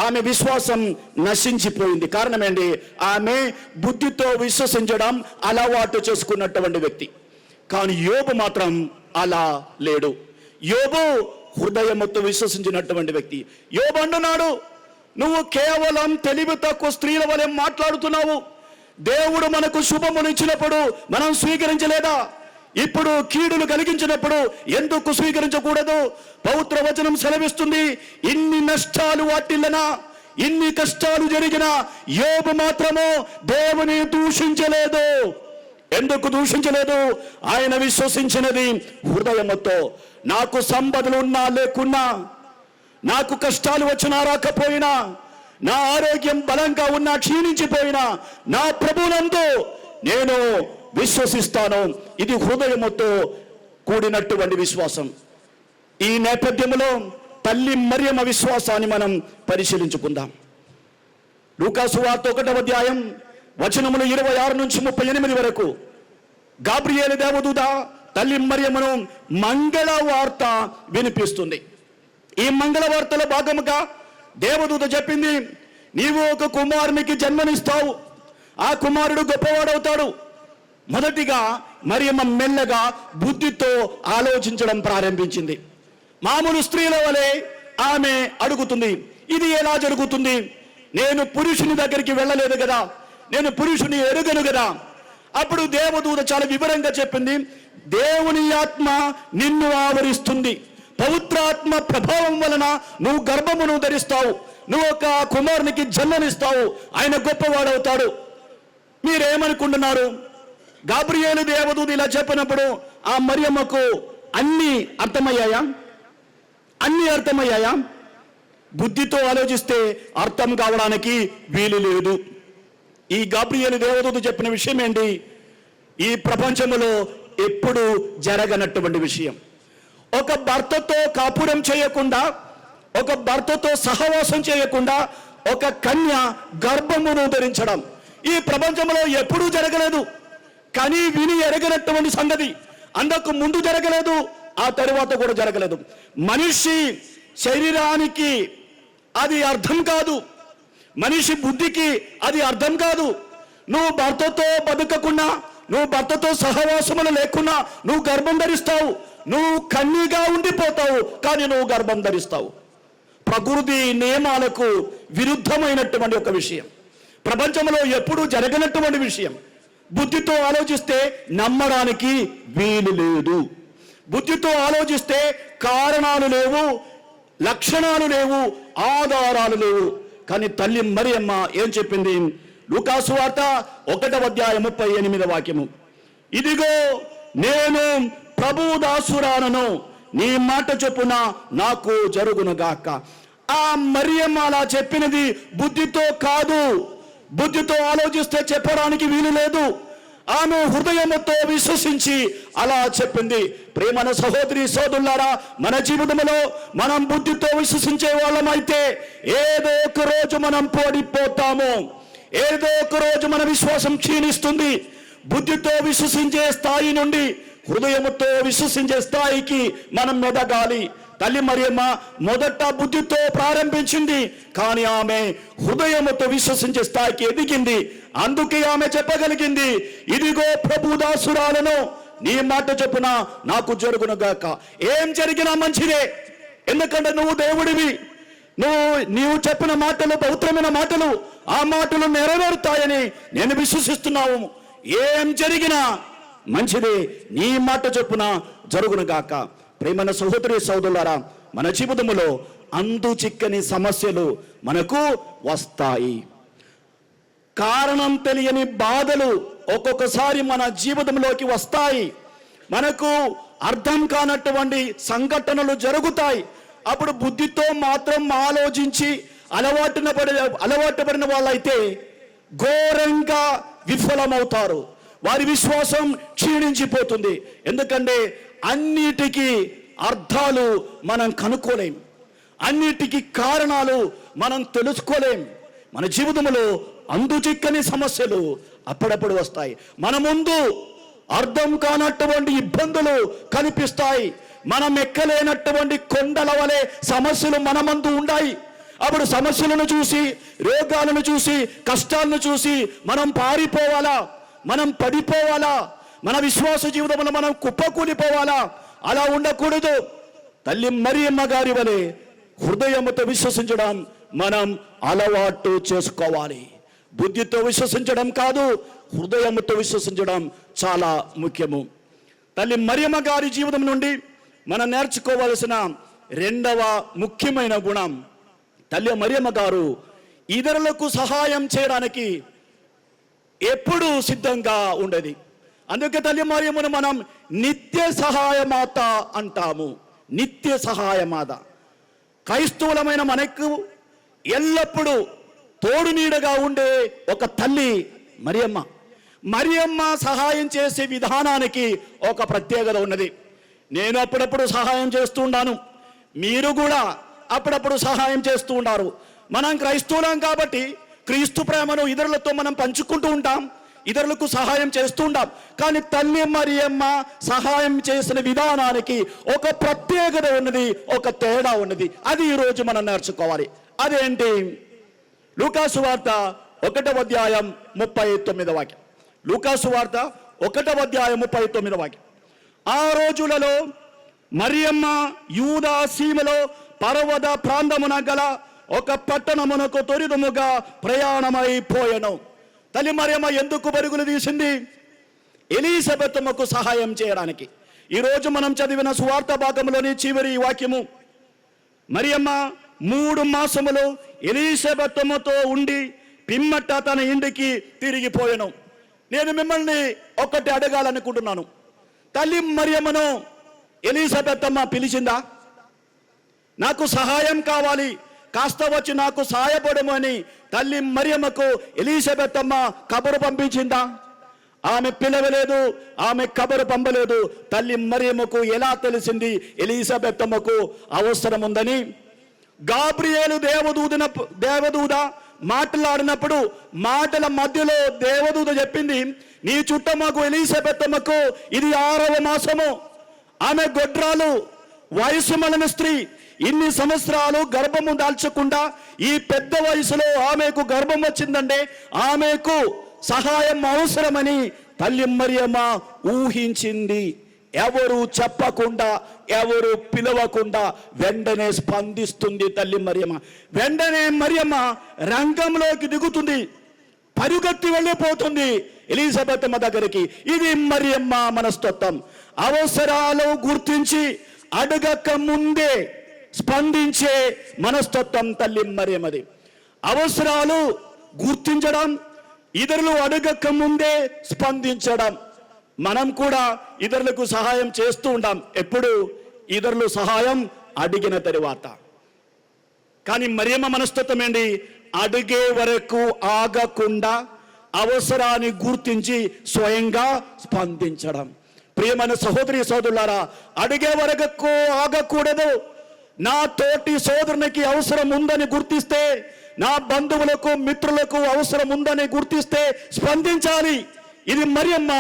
ఆమె విశ్వాసం నశించిపోయింది. కారణం ఏంటి? ఆమె బుద్ధితో విశ్వసించడం అలవాటు చేసుకున్నటువంటి వ్యక్తి. కానీ యోబు మాత్రం అలా లేడు. యోబు హృదయముతో విశ్వసించినటువంటి వ్యక్తి. యోబు అంటున్నాడు, నువ్వు కేవలం తెలివి తక్కువ స్త్రీల వలె మాట్లాడుతున్నావు. దేవుడు మనకు శుభములు ఇచ్చినప్పుడు మనం స్వీకరించలేదా? ఇప్పుడు కీడులు కలిగించినప్పుడు ఎందుకు స్వీకరించకూడదు? పవిత్ర వచనం సెలవిస్తుంది, ఇన్ని నష్టాలు వాటిల్లనా, ఇన్ని కష్టాలు జరిగినా యోబు మాత్రము దేవుని దూషించలేదు. ఎందుకు దూషించలేదు? ఆయన విశ్వసించినది హృదయముతో. నాకు సంపదలు ఉన్నా లేకున్నా, నాకు కష్టాలు వచ్చినా రాకపోయినా, నా ఆరోగ్యం బలంగా ఉన్నా క్షీణించిపోయినా, నా ప్రభువునందు నేను విశ్వసిస్తాను. ఇది హృదయముతో కూడినటువంటి విశ్వాసం. ఈ నేపథ్యంలో తల్లి మరియమ్మ విశ్వాసాన్ని మనం పరిశీలించుకుందాం. లూకాసు వార్త 1వ అధ్యాయం వచనములు 26 నుంచి 38 వరకు గాబ్రియేలు దేవదూత తల్లి మరియమ్మను మంగళ వార్త వినిపిస్తుంది. ఈ మంగళ వార్తలో భాగముగా దేవదూత చెప్పింది, నీవు ఒక కుమారునికి జన్మనిస్తావు, ఆ కుమారుడు గొప్పవాడవుతాడు. మొదటిగా మరియమ్మ మెల్లగా బుద్ధితో ఆలోచించడం ప్రారంభించింది. మామూలు స్త్రీల వలె ఆమె అడుగుతుంది, ఇది ఎలా జరుగుతుంది? నేను పురుషుని దగ్గరికి వెళ్ళలేదు కదా, నేను పురుషుని ఎరుగను కదా. అప్పుడు దేవదూత చాలా వివరంగా చెప్పింది, దేవుని ఆత్మ నిన్ను ఆవరిస్తుంది, పవిత్రాత్మ ప్రభావం వలన నువ్వు గర్భమును ధరిస్తావు, నువ్వు ఒక కుమారునికి జన్మనిస్తావు, ఆయన గొప్పవాడవుతాడు. మీరేమనుకుంటున్నారు? గాబ్రియేలు దేవదూత ఇలా చెప్పినప్పుడు ఆ మరియమ్మకు అన్ని అర్థమయ్యాయా? అన్ని అర్థమయ్యాయా? బుద్ధితో ఆలోచిస్తే అర్థం కావడానికి వీలు లేదు. ఈ గాబ్రియేలు దేవదూత చెప్పిన విషయం ఏంటి? ఈ ప్రపంచంలో ఎప్పుడు జరగనటువంటి విషయం. ఒక భర్తతో కాపురం చేయకుండా, ఒక భర్తతో సహవాసం చేయకుండా ఒక కన్య గర్భమును ధరించడం ఈ ప్రపంచంలో ఎప్పుడూ జరగలేదు. కానీ విని ఎరగనటువంటి సంగతి. అందుకు ముందు జరగలేదు, ఆ తరువాత కూడా జరగలేదు. మనిషి శరీరానికి అది అర్థం కాదు, మనిషి బుద్ధికి అది అర్థం కాదు. నువ్వు భర్తతో బతకకుండా, నువ్వు భర్తతో సహవాసములు లేకున్నా నువ్వు గర్భం ధరిస్తావు, నువ్వు కన్యగా ఉండిపోతావు, కానీ నువ్వు గర్భం ధరిస్తావు. ప్రకృతి నియమాలకు విరుద్ధమైనటువంటి ఒక విషయం, ప్రపంచంలో ఎప్పుడూ జరగనటువంటి విషయం. బుద్ధితో ఆలోచిస్తే నమ్మడానికి వీలు లేదు. బుద్ధితో ఆలోచిస్తే కారణాలు లేవు, లక్షణాలు లేవు, ఆధారాలు లేవు. కానీ తల్లి మరియమ్మ ఏం చెప్పింది? లూకాసు వార్త 1వ అధ్యాయం 38వ వాక్యము, ఇదిగో నేను ప్రభువు దాసురాలను, నీ మాట చొప్పున నాకు జరుగునుగాక. ఆ మరియమ్మ అలా చెప్పినది బుద్ధితో కాదు, బుద్ధితో ఆలోచిస్తే చెప్పడానికి వీలు లేదు. ఆమె హృదయముతో విశ్వసించి అలా చెప్పింది. ప్రేమన సహోదరి సోదరులారా, మన జీవితంలో మనం బుద్ధితో విశ్వసించే వాళ్ళమైతే ఏదో ఒక రోజు మనం పోడిపోతాము, ఏదో ఒక రోజు మన విశ్వాసం క్షీణిస్తుంది. బుద్ధితో విశ్వసించే స్థాయి నుండి హృదయముతో విశ్వసించే స్థాయికి మనం ఎదగాలి. తల్లి మరియమ్మ మొదట బుద్ధితో ప్రారంభించింది, కానీ ఆమె హృదయముతో విశ్వసించే స్థాయికి ఎదిగింది. అందుకే ఆమె చెప్పగలిగింది, ఇదిగో ప్రభు దాసురాలను, నీ మాట చొప్పున నాకు జరుగునుగాక. ఏం జరిగినా మంచిదే, ఎందుకంటే నువ్వు దేవుడివి, నీవు చెప్పిన మాటలు పవిత్రమైన మాటలు, ఆ మాటలు నెరవేరుతాయని నేను విశ్వసిస్తున్నావు. ఏం జరిగినా మంచిదే, నీ మాట చొప్పున జరుగునుగాక. ప్రేమైన సహోదరి సోదరులారా, మన జీవితంలో అంతు చిక్కని సమస్యలు మనకు వస్తాయి. కారణం తెలియని బాధలు ఒక్కొక్కసారి మన జీవితంలోకి వస్తాయి. మనకు అర్థం కానటువంటి సంఘటనలు జరుగుతాయి. అప్పుడు బుద్ధితో మాత్రం ఆలోచించి అలవాటు పడిన వాళ్ళైతే ఘోరంగా విఫలమవుతారు. వారి విశ్వాసం క్షీణించిపోతుంది. ఎందుకంటే అన్నిటికీ అర్థాలు మనం కనుక్కోలేం, అన్నిటికీ కారణాలు మనం తెలుసుకోలేం. మన జీవితంలో అందుచిక్కని సమస్యలు అప్పుడప్పుడు వస్తాయి. మన ముందు అర్థం కానటువంటి ఇబ్బందులు కనిపిస్తాయి. మనం ఎక్కలేనటువంటి కొండల వలె సమస్యలు మన ముందు ఉన్నాయి. అప్పుడు సమస్యలను చూసి, రోగాలను చూసి, కష్టాలను చూసి మనం పారిపోవాలా, మనం పడిపోవాలా, మన విశ్వాస జీవితంలో మనం కుప్పకూలిపోవాలా? అలా ఉండకూడదు. తల్లి మరియమ్మ గారి వలె హృదయముతో విశ్వసించడం మనం అలవాటు చేసుకోవాలి. బుద్ధితో విశ్వసించడం కాదు, హృదయముతో విశ్వసించడం చాలా ముఖ్యము. తల్లి మరియమ్మ గారి జీవితం నుండి మనం నేర్చుకోవాల్సిన రెండవ ముఖ్యమైన గుణం, తల్లి మరియమ్మ గారు ఇతరులకు సహాయం చేయడానికి ఎప్పుడూ సిద్ధంగా ఉండేది. అందుకే తల్లి మరియమ్మను మనం నిత్య సహాయమాత అంటాము. నిత్య సహాయమాత. క్రైస్తవులమైన మనకు ఎల్లప్పుడూ తోడు నీడగా ఉండే ఒక తల్లి మరియమ్మ. మరియమ్మ సహాయం చేసే విధానానికి ఒక ప్రత్యేకత ఉన్నది. నేను అప్పుడప్పుడు సహాయం చేస్తూ ఉన్నాను, మీరు కూడా అప్పుడప్పుడు సహాయం చేస్తూ ఉన్నారు. మనం క్రైస్తవులం కాబట్టి క్రీస్తు ప్రేమను ఇతరులతో మనం పంచుకుంటూ ఉంటాం, ఇతరులకు సహాయం చేస్తూ ఉంటాం. కానీ తల్లి మరియమ్మ సహాయం చేసిన విధానానికి ఒక ప్రత్యేకత ఉన్నది, ఒక తేడా ఉన్నది. అది ఈరోజు మనం నేర్చుకోవాలి. అదేంటి? లూకాసు వార్త 1వ అధ్యాయం 39వ వాక్యం. లూకాసు వార్త 1వ అధ్యాయం 39వ వాక్యం. ఆ రోజులలో మరియమ్మ యూదా సీమలో పర్వత ప్రాంతమున గల ఒక పట్టణమునకు త్వరితముగా ప్రయాణమైపోయెను. తల్లి మరియమ్మ ఎందుకు పరుగులు తీసింది? ఎలీజబెతమ్మకు సహాయం చేయడానికి. ఈరోజు మనం చదివిన సువార్త భాగంలోని చివరి వాక్యము, మరియమ్మ 3 మాసములు ఎలీజబెతమ్మతో ఉండి పిమ్మట తన ఇంటికి తిరిగిపోయెను. నేను మిమ్మల్ని ఒకటి అడగాలనుకుంటున్నాను. తల్లి మరియమ్మను ఎలీజబెతమ్మ పిలిచిందా? నాకు సహాయం కావాలి, కాస్త వచ్చి నాకు సహాయపడమని తల్లి మరియమ్మకు ఎలీజబెతమ్మ కబురు పంపించిందా? ఆమె పిలవలేదు, ఆమె కబురు పంపలేదు. తల్లి మరియమ్మకు ఎలా తెలిసింది ఎలీజబెతమ్మకు అవసరం ఉందని? గాబ్రియేలు దేవదూత మాట్లాడినప్పుడు మాటల మధ్యలో దేవదూత చెప్పింది, నీ చుట్టమ్మకు ఎలీజబెతమ్మకు ఇది 6వ మాసము. ఆమె గొడ్రాలు, వయసు మళ్ళిన స్త్రీ. ఇన్ని సంవత్సరాలు గర్భము దాల్చకుండా ఈ పెద్ద వయసులో ఆమెకు గర్భం వచ్చిందంటే ఆమెకు సహాయం అవసరమని తల్లి మరియమ్మ ఊహించింది. ఎవరు చెప్పకుండా, ఎవరు పిలవకుండా వెంటనే స్పందిస్తుంది తల్లి మరియమ్మ. వెంటనే మరియమ్మ రంగంలోకి దిగుతుంది, పరుగెత్తి వెళ్ళిపోతుంది ఎలీజబెతమ్మ దగ్గరికి. ఇది మరియమ్మ మనస్తత్వం. అవసరాలు గుర్తించి అడగక ముందే స్పందించే మనస్తత్వం తల్లి మరియమ్మది. అవసరాలు గుర్తించడం, ఇతరులు అడగక ముందే స్పందించడం. మనం కూడా ఇతరులకు సహాయం చేస్తూ ఉంటాం, ఎప్పుడు ఇతరులు సహాయం అడిగిన తరువాత. కానీ మరియమ్మ మనస్తత్వం ఏంటి? అడిగే వరకు ఆగకుండా అవసరాన్ని గుర్తించి స్వయంగా స్పందించడం. ప్రియమైన సహోదరి సోదరులారా, అడిగే వరకు ఆగకూడదు. నా తోటి సోదరునికి అవసరం ఉందని గుర్తిస్తే, నా బంధువులకు మిత్రులకు అవసరం ఉందని గుర్తిస్తే స్పందించాలి. ఇది మరియమ్మ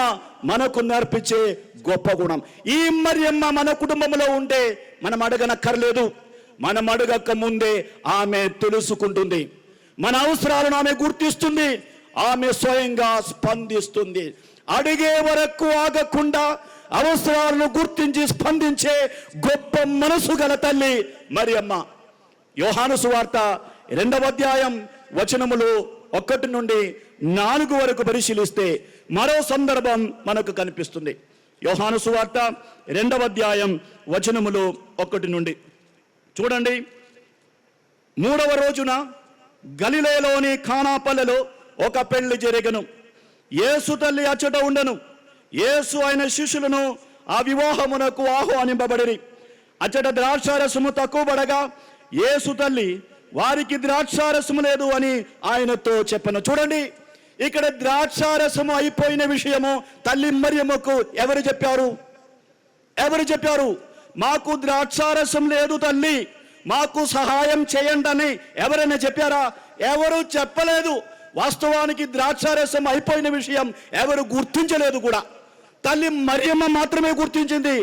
మనకు నేర్పించే గొప్ప గుణం. ఈ మరియమ్మ మన కుటుంబంలో ఉంటే మనం అడగనక్కర్లేదు. మనం అడగక ముందే ఆమె తెలుసుకుంటుంది, మన అవసరాలను ఆమె గుర్తిస్తుంది, ఆమె స్వయంగా స్పందిస్తుంది. అడిగే వరకు ఆగకుండా అవసరాలను గుర్తించి స్పందించే గొప్ప మనసు గల తల్లి మరియమ్మ. యోహాను సువార్త 2వ అధ్యాయం వచనములు 1 నుండి 4 వరకు పరిశీలిస్తే మరో సందర్భం మనకు కనిపిస్తుంది. యోహాను సువార్త 2వ అధ్యాయం వచనములు 1 నుండి చూడండి. 3వ రోజున గలిలయలోని కానాపల్లెలో ఒక పెళ్లి జరగను. యేసు తల్లి అచ్చట ఉండను. యేసు ఆయన శిష్యులను ఆ వివాహమునకు ఆహ్వానింపబడిరి. అచ్చట ద్రాక్షారసము తక్కువ పడగా యేసు తల్లి వారికి ద్రాక్షారసము లేదు అని ఆయనతో చెప్పను. చూడండి, ఇక్కడ ద్రాక్షారసము అయిపోయిన విషయము తల్లి మరియమ్మకు ఎవరు చెప్పారు? మాకు ద్రాక్షారసం లేదు తల్లి, మాకు సహాయం చేయండి అని ఎవరైనా చెప్పారా? ఎవరు చెప్పలేదు. వాస్తవానికి ద్రాక్షారసం అయిపోయిన విషయం ఎవరు గుర్తించలేదు కూడా. తల్లి మరియమ్మ మాత్రమే గుర్తించింది.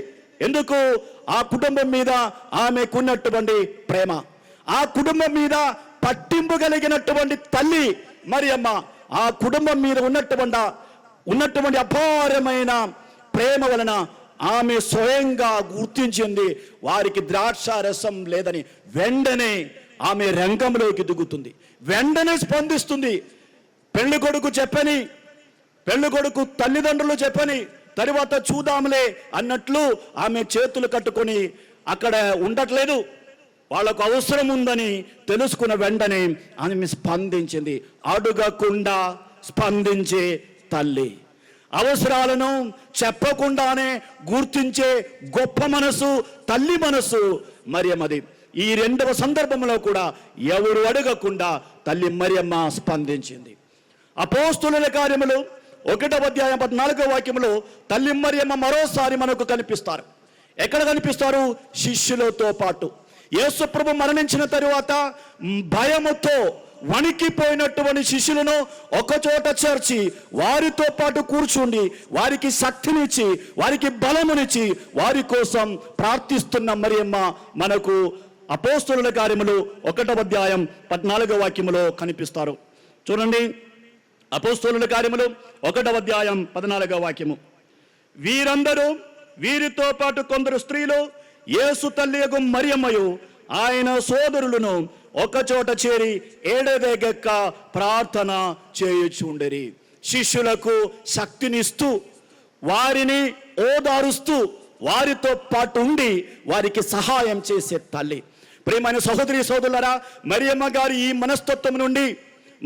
ఎందుకు? ఆ కుటుంబం మీద ఆమెకున్నటువంటి ప్రేమ, ఆ కుటుంబం మీద పట్టింపు కలిగినటువంటి తల్లి మరియమ్మ ఆ కుటుంబం మీద ఉన్నటువంటి అపారమైన ప్రేమ వలన ఆమె స్వయంగా గుర్తించింది వారికి ద్రాక్షారసం లేదని. వెంటనే ఆమె రంగంలోకి దిగుతుంది, వెంటనే స్పందిస్తుంది. పెళ్లి కొడుకు తల్లిదండ్రులు చెప్పని తరువాత చూద్దాంలే అన్నట్లు ఆమె చేతులు కట్టుకొని అక్కడ ఉండట్లేదు. వాళ్ళకు అవసరం ఉందని తెలుసుకున్న వెంటనే ఆమె స్పందించింది. అడగకుండా స్పందించే తల్లి, అవసరాలను చెప్పకుండానే గుర్తించే గొప్ప మనసు తల్లి మనసు మరియమ్మది. ఈ 2వ సందర్భంలో కూడా ఎవరు అడగకుండా తల్లి మరియమ్మ స్పందించింది. అపోస్తులుల కార్యములు 1వ అధ్యాయం 14వ వాక్యంలో తల్లి మరియమ్మ మరోసారి మనకు కనిపిస్తారు. ఎక్కడ కనిపిస్తారు? శిష్యులతో పాటు. యేసు ప్రభు మరణించిన తరువాత భయముతో వణికిపోయినటువంటి శిష్యులను ఒకచోట చేర్చి వారితో పాటు కూర్చుండి వారికి శక్తినిచ్చి వారికి బలమునిచ్చి వారి కోసం ప్రార్థిస్తున్న మరియమ్మ మనకు అపోస్తులుల కార్యములు 1వ అధ్యాయం 14వ వాక్యములో కనిపిస్తారు. చూడండి, అపోస్తులుల కార్యములు 1వ అధ్యాయం 14వ వాక్యము. వీరితో పాటు కొందరు స్త్రీలు యేసు తల్లియగు మరియమ్మయు ఆయన సోదరులను ఒకచోట చేరి ఏడవేగక్క ప్రార్థన చేయుచుండిరి. శిష్యులకు శక్తినిస్తూ వారిని ఓదారుస్తూ వారితో పాటు ఉండి వారికి సహాయం చేసే తల్లి. ప్రియమైన సహోదరి సోదరులారా, మరియమ్మ గారి ఈ మనస్తత్వం నుండి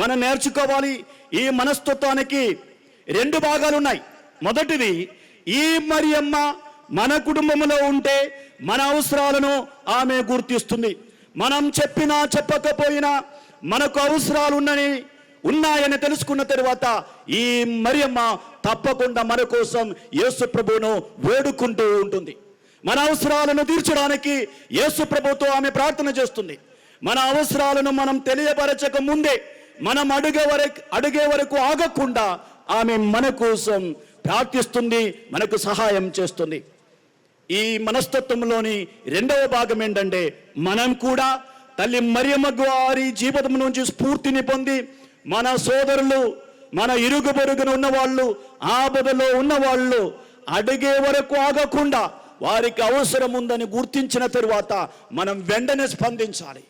మనం నేర్చుకోవాలి. ఈ మనస్తత్వానికి 2 భాగాలు ఉన్నాయి. మొదటిది, ఈ మరియమ్మ మన కుటుంబంలో ఉంటే మన అవసరాలను ఆమె గుర్తిస్తుంది. మనం చెప్పినా చెప్పకపోయినా మనకు అవసరాలు ఉన్నాయని తెలుసుకున్న తరువాత ఈ మరియమ్మ తప్పకుండా మన కోసం యేసు ప్రభువును వేడుకుంటూ ఉంటుంది. మన అవసరాలను తీర్చడానికి యేసు ప్రభుతో ఆమె ప్రార్థన చేస్తుంది. మన అవసరాలను మనం తెలియపరచక ముందే మనం అడిగే వరకు ఆగకుండా ఆమె మన కోసం ప్రార్థిస్తుంది, మనకు సహాయం చేస్తుంది. ఈ మనస్తత్వంలోని 2వ భాగం ఏంటంటే, మనం కూడా తల్లి మరియమ్మ గారి జీవితం నుంచి స్ఫూర్తిని పొంది మన సోదరులు, మన ఇరుగు పొరుగున ఉన్నవాళ్ళు, ఆపదలో ఉన్నవాళ్ళు అడిగే వరకు ఆగకుండా వారికి అవసరం ఉందని గుర్తించిన తరువాత మనం వెంటనే స్పందించాలి.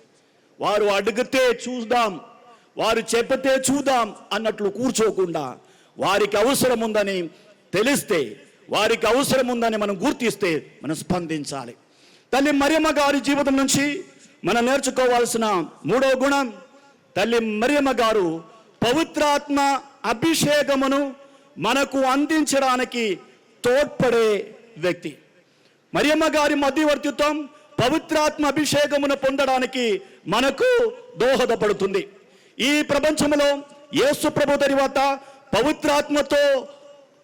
వారు అడిగితే చూద్దాం, వారు చెబితే చూద్దాం అన్నట్లు కూర్చోకుండా వారికి అవసరం ఉందని తెలిస్తే వారికి అవసరం ఉందని మనం గుర్తిస్తే మనం స్పందించాలి. తల్లి మరియమ్మ గారి జీవితం నుంచి మనం నేర్చుకోవాల్సిన మూడో గుణం, తల్లి మరియమ్మ గారు పవిత్రాత్మ అభిషేకమును మనకు అందించడానికి తోడ్పడే వ్యక్తి. మరియమ్మ గారి మధ్యవర్తిత్వం పవిత్రాత్మ అభిషేకమును పొందడానికి మనకు దోహదపడుతుంది. ఈ ప్రపంచంలో యేసు ప్రభు తరువాత పవిత్రాత్మతో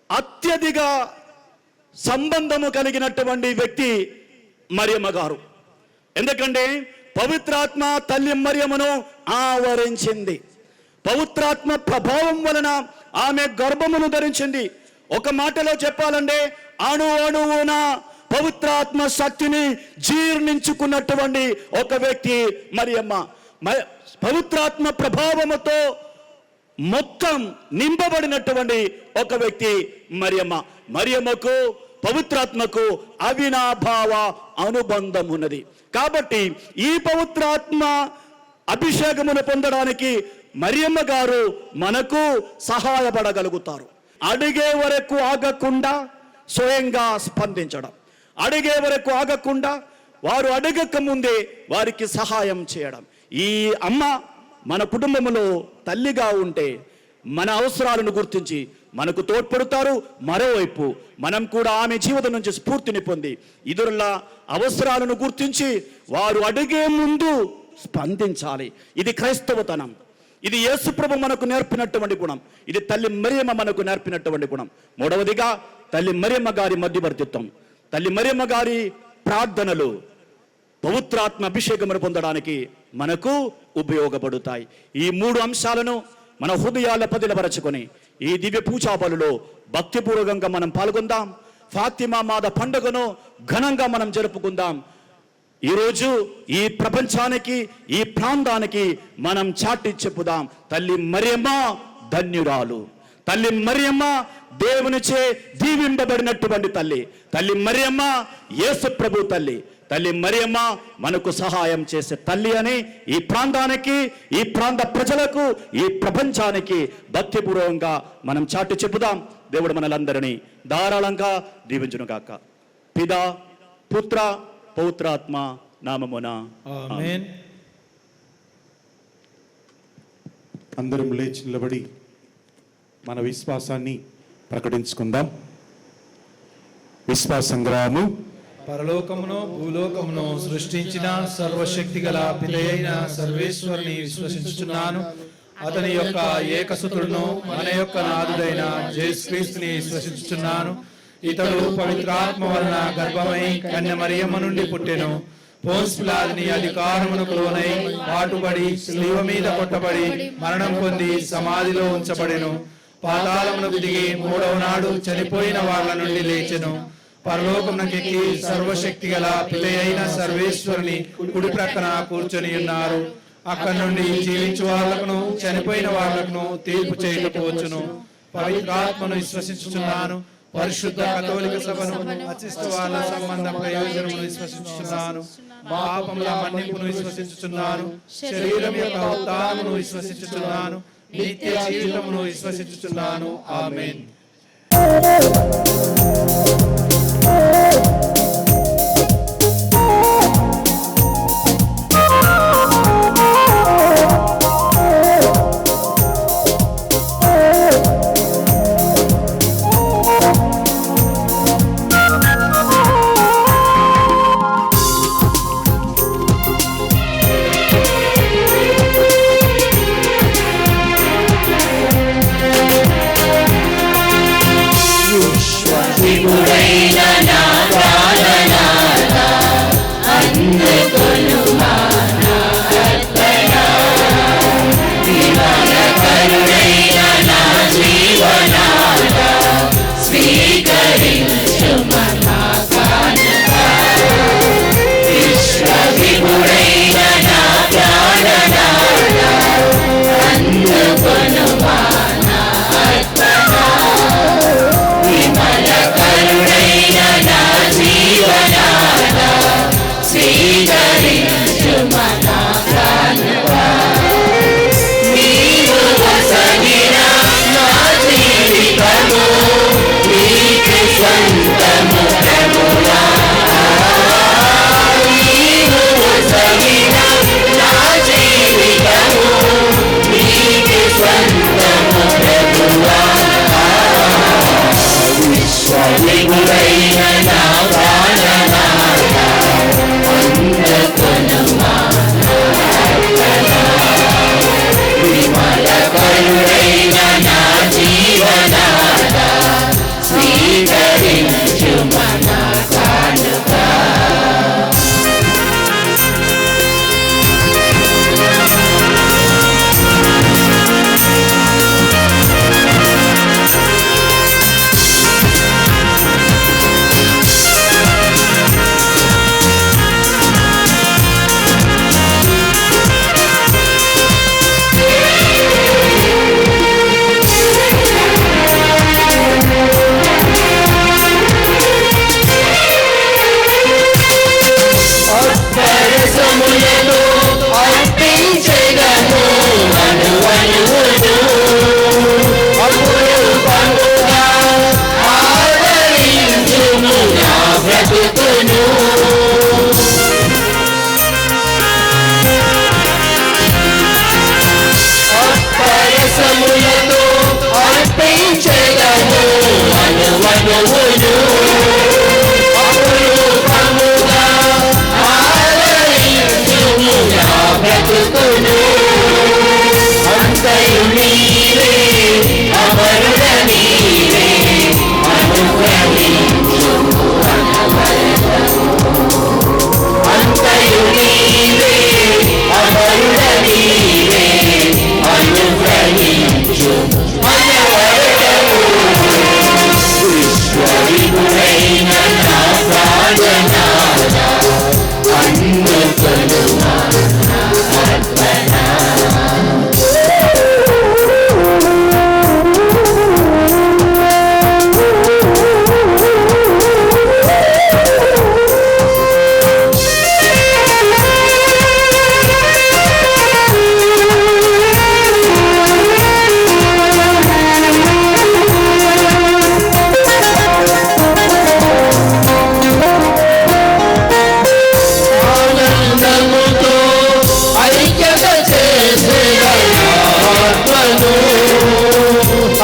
అత్యధిక సంబంధము కలిగినటువంటి వ్యక్తి మరియమ్మ గారు. ఎందుకంటే పవిత్రాత్మ తల్లి మరియమ్మను ఆవరించింది. పవిత్రాత్మ ప్రభావం వలన ఆమె గర్భమును ధరించింది. ఒక మాటలో చెప్పాలంటే అణు అణువున పవిత్రాత్మ శక్తిని జీర్ణించుకున్నటువంటి ఒక వ్యక్తి మరియమ్మ. పవిత్రాత్మ ప్రభావముతో మొత్తం నింపబడినటువంటి ఒక వ్యక్తి మరియమ్మ. మరియమ్మకు పవిత్రాత్మకు అవినాభావ అనుబంధం ఉన్నది. కాబట్టి ఈ పవిత్రాత్మ అభిషేకమును పొందడానికి మరియమ్మ గారు మనకు సహాయపడగలుగుతారు. అడిగే వరకు ఆగకుండా స్వయంగా స్పందించడం, అడిగే వరకు ఆగకుండా వారు అడగక ముందే వారికి సహాయం చేయడం. ఈ అమ్మ మన కుటుంబంలో తల్లిగా ఉంటే మన అవసరాలను గుర్తించి మనకు తోడ్పడతారు. మరోవైపు మనం కూడా ఆమె జీవితం నుంచి స్ఫూర్తిని పొంది ఇతరుల అవసరాలను గుర్తించి వారు అడిగే ముందు స్పందించాలి. ఇది క్రైస్తవతనం. ఇది యేసుప్రభు మనకు నేర్పినటువంటి గుణం. ఇది తల్లి మరియమ్మ మనకు నేర్పినటువంటి గుణం. మూడవదిగా తల్లి మరియమ్మ గారి మధ్యవర్తిత్వం, తల్లి మరియమ్మ గారి ప్రార్థనలు పవిత్రాత్మ అభిషేకమును పొందడానికి మనకు ఉపయోగపడతాయి. ఈ మూడు అంశాలను మన హృదయాల పదిలపరచుకొని ఈ దివ్య పూజా బలులో భక్తిపూర్వకంగా మనం పాల్గొందాం. ఫాతిమా మాత పండుగను ఘనంగా మనం జరుపుకుందాం. ఈరోజు ఈ ప్రపంచానికి, ఈ ప్రాంతానికి మనం చాటి చెప్పుదాం, తల్లి మరియమ్మ ధన్యురాలు. తల్లి మరియమ్మ దేవునిచే దీవింపబడినటువంటి తల్లి. తల్లి మరియమ్మ యేసు ప్రభు తల్లి. తల్లి మరియమ్మ మనకు సహాయం చేసే తల్లి అని ఈ ప్రాంతానికి, ఈ ప్రాంత ప్రజలకు, ఈ ప్రపంచానికి భక్తిపూర్వకంగా మనం చాటి చెప్పుదాం. దేవుడు మనలందరినీ ధారాళంగా దీవించునుగాక. పితా, పుత్ర, పవిత్రాత్మ నామమున ఆమేన్. అందరం లేచి నిలబడి మన విశ్వాసాన్ని ప్రకటించుకుందాం. విశ్వాస సంగ్రాము. పరలోకమును భూలోకమును సృష్టించిన సర్వశక్తి గల పితయైన సర్వేశ్వరుని విశ్వసించుచున్నాను. అతని యొక్క ఏకసుతుడును మన యొక్క నాథుడైన యేసుక్రీస్తుని విశ్వసించుచున్నాను. ఇతడు పవిత్రాత్మ వలన గర్భమై కన్య మరియమ్మ నుండి పుట్టెను. పోన్స్ పిలాతుని అధికారమునకు లోనై పాటుబడి శిలువ మీద కొట్టబడి మరణం పొంది సమాధిలో ఉంచబడెను. పాతాళమునకు దిగి మూడవ నాడు చనిపోయిన వాళ్ళ నుండి లేచెను. పరలోకమునకెక్కి సర్వశక్తి గల పితయైన సర్వేశ్వరుని కుడి ప్రక్కన కూర్చొని ఉన్నారు. అక్కడి నుండి జీవించు వాళ్ళకును చనిపోయిన వాళ్ళకును తీర్పు చేయకపోవచ్చును. పవిత్రాత్మను విశ్వసించుచున్నాను. పరిశుద్ధ కథోలిక సభను, అచిష్ట వాళ్ళ సంబంధ ప్రయోజనమును విశ్వసించుచున్నాను. పాపముల మన్నింపును విశ్వసించుచున్నాను. శరీరం యొక్క ఉత్థానమును విశ్వసించుచున్నాను. నిత్య జీవితమును విశ్వసించుచున్నాను. ఆమేన్. విశ్వశివుడై పరుడైన నా జీవనాథ స్వీకరించు మన కానుక. అప్పరసములను అర్పించెదము అనువనువును, అపురూపముగా ఆదరించుము నా బ్రతుకును. అప్పరసములతో అర్పించెదము అనువనువును, అపురూపముగా ఆదరించుము నా బ్రతుకును. అంతయు నీవే అమరుడ నీవే అనుగ్రహించుము అనవరతము. అంతయు నీవే అమరుడ నీవే అనుగ్రహించుము అనవరతము. విశ్వవిధుడైన నా ప్రాణనాథ అందుకొనుమా నా అర్పణ. ఆనందముతో ఐక్యత చేసేదను ఆత్మను,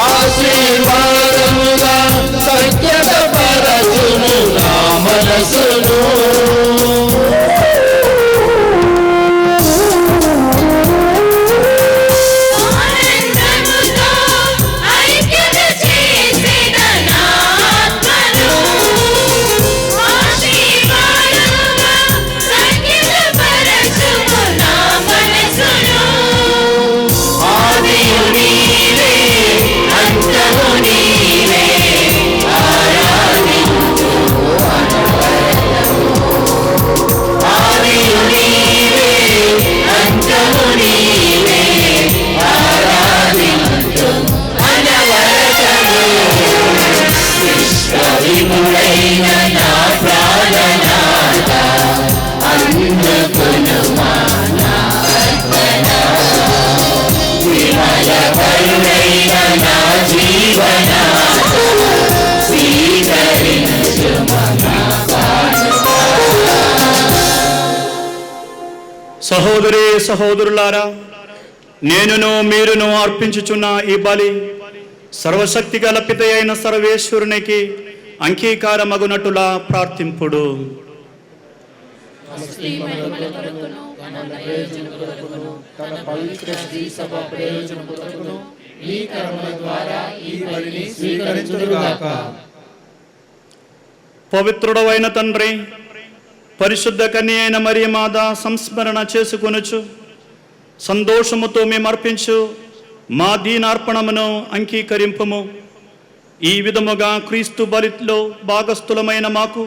ఆశీర్వాదముగా సఖ్యత పరచును నా మనసును. ఆనందముతో ఐక్యత చేసేదను ఆత్మను, ఆశీర్వాదముగా సఖ్యత పరచును నా మనసును. ఆదియు నీవే అంతము నీవే ఆరాధించు అనవరతము. ఆదియు నీవే అంతము నీవే ఆరాధించు అనవరతము. విశ్వవిధుడైన నా ప్రాణనాథ అందుకొనుమా నా అర్పణ. విమల పరుడైన నా జీవనాథ స్వీకరించుము నా కానుక. సహోదరి సహోదరులారా, నేనును మీరును అర్పించుచున్న ఈ బలి సర్వశక్తి గల పిత అయిన సర్వేశ్వరునికి అంగీకారమగునట్టులా ప్రార్థింపుడు. తన పవిత్ర శ్రీ సభ ప్రయోజనము కొరకును ఈ కర్మల ద్వారా ఈ బలిని స్వీకరించుదురుగాక. పవిత్రుడవైన తండ్రి, పరిశుద్ధ కన్య అయిన మరియమాత సంస్మరణ చేసుకొనుచు సంతోషముతో మేము అర్పించు మా దీనార్పణమును అంగీకరింపుము. ఈ విధముగా క్రీస్తు బలిలో భాగస్థులమైన మాకు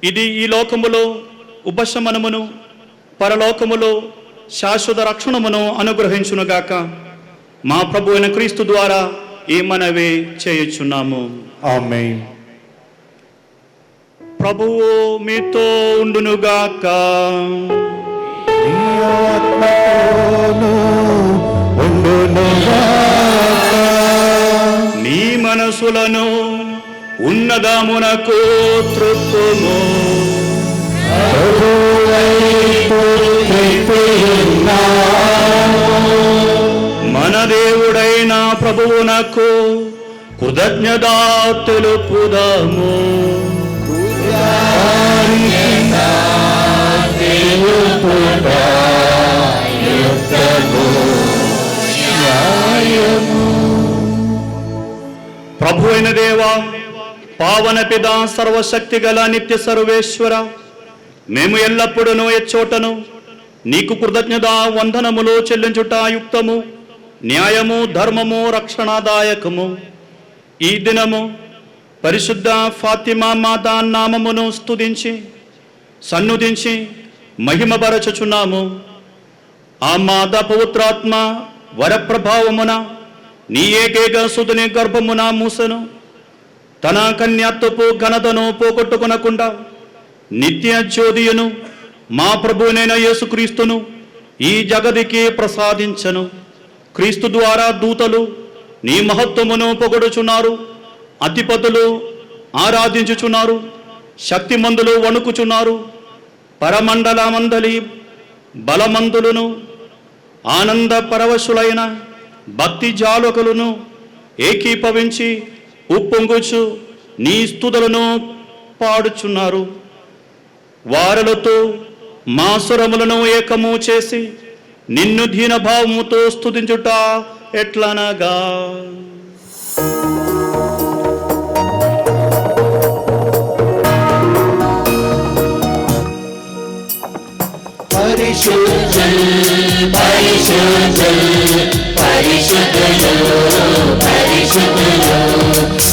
ఇది ఈ లోకములో ఉపశమనమును, పరలోకములో శాశ్వత రక్షణమును అనుగ్రహించునుగాక. మా ప్రభు అయిన క్రీస్తు ద్వారా ఈ మనవి చేయుచున్నాము. ఆమేన్. ప్రభువు మీతో ఉండునుగాక. నీ ఆత్మతోనూ ఉండునుగాక. నీ మనసులను ఉన్నదమునకు త్రుప్పుము. ప్రభువైపు త్రిప్పుయున్నాము. మన దేవుడైన ప్రభువునకు కృతజ్ఞత తెలుపుదాము. తెలుపుట యుక్తము న్యాయము. ప్రభు అయిన దేవా, పావన పిత, సర్వశక్తి గల నిత్య సర్వేశ్వర, మేము ఎల్లప్పుడూ ఎచ్చోటను నీకు కృతజ్ఞత వందనములు చెల్లించుట యుక్తము, న్యాయము, ధర్మము, రక్షణాదాయకము. ఈ దినము పరిశుద్ధ ఫాతిమా మాత నామమును స్తుతించి సన్నుతించి మహిమపరచుచున్నాము. ఆ మాత పవిత్రాత్మ వరప్రభావమున నీ ఏకైక సుతుని గర్భమున మూసను తన కన్యాత్వపు ఘనతను పోగొట్టుకొనకుండా నిత్య జ్యోతియును మా ప్రభువునైన యేసుక్రీస్తును ఈ జగతికి ప్రసాదించను. క్రీస్తు ద్వారా దూతలు నీ మహత్వమును పొగడుచున్నారు, అధిపతులు ఆరాధించుచున్నారు, శక్తిమంతులు వణుకుచున్నారు. పరమండలమందలి బలమంతులను ఆనంద పరవశులైన భక్తి జాలకులను ఏకీభవించి ఉప్పొంగుచు నీ స్తుతులను పాడుచున్నారు. వారలతో మా స్వరములను ఏకము చేసి నిన్ను దీనభావముతో స్తుతించుట ఎట్లనగా, పరిశుద్ధులు పరిశుద్ధులు పరిశుద్ధులు పరిశుద్ధులు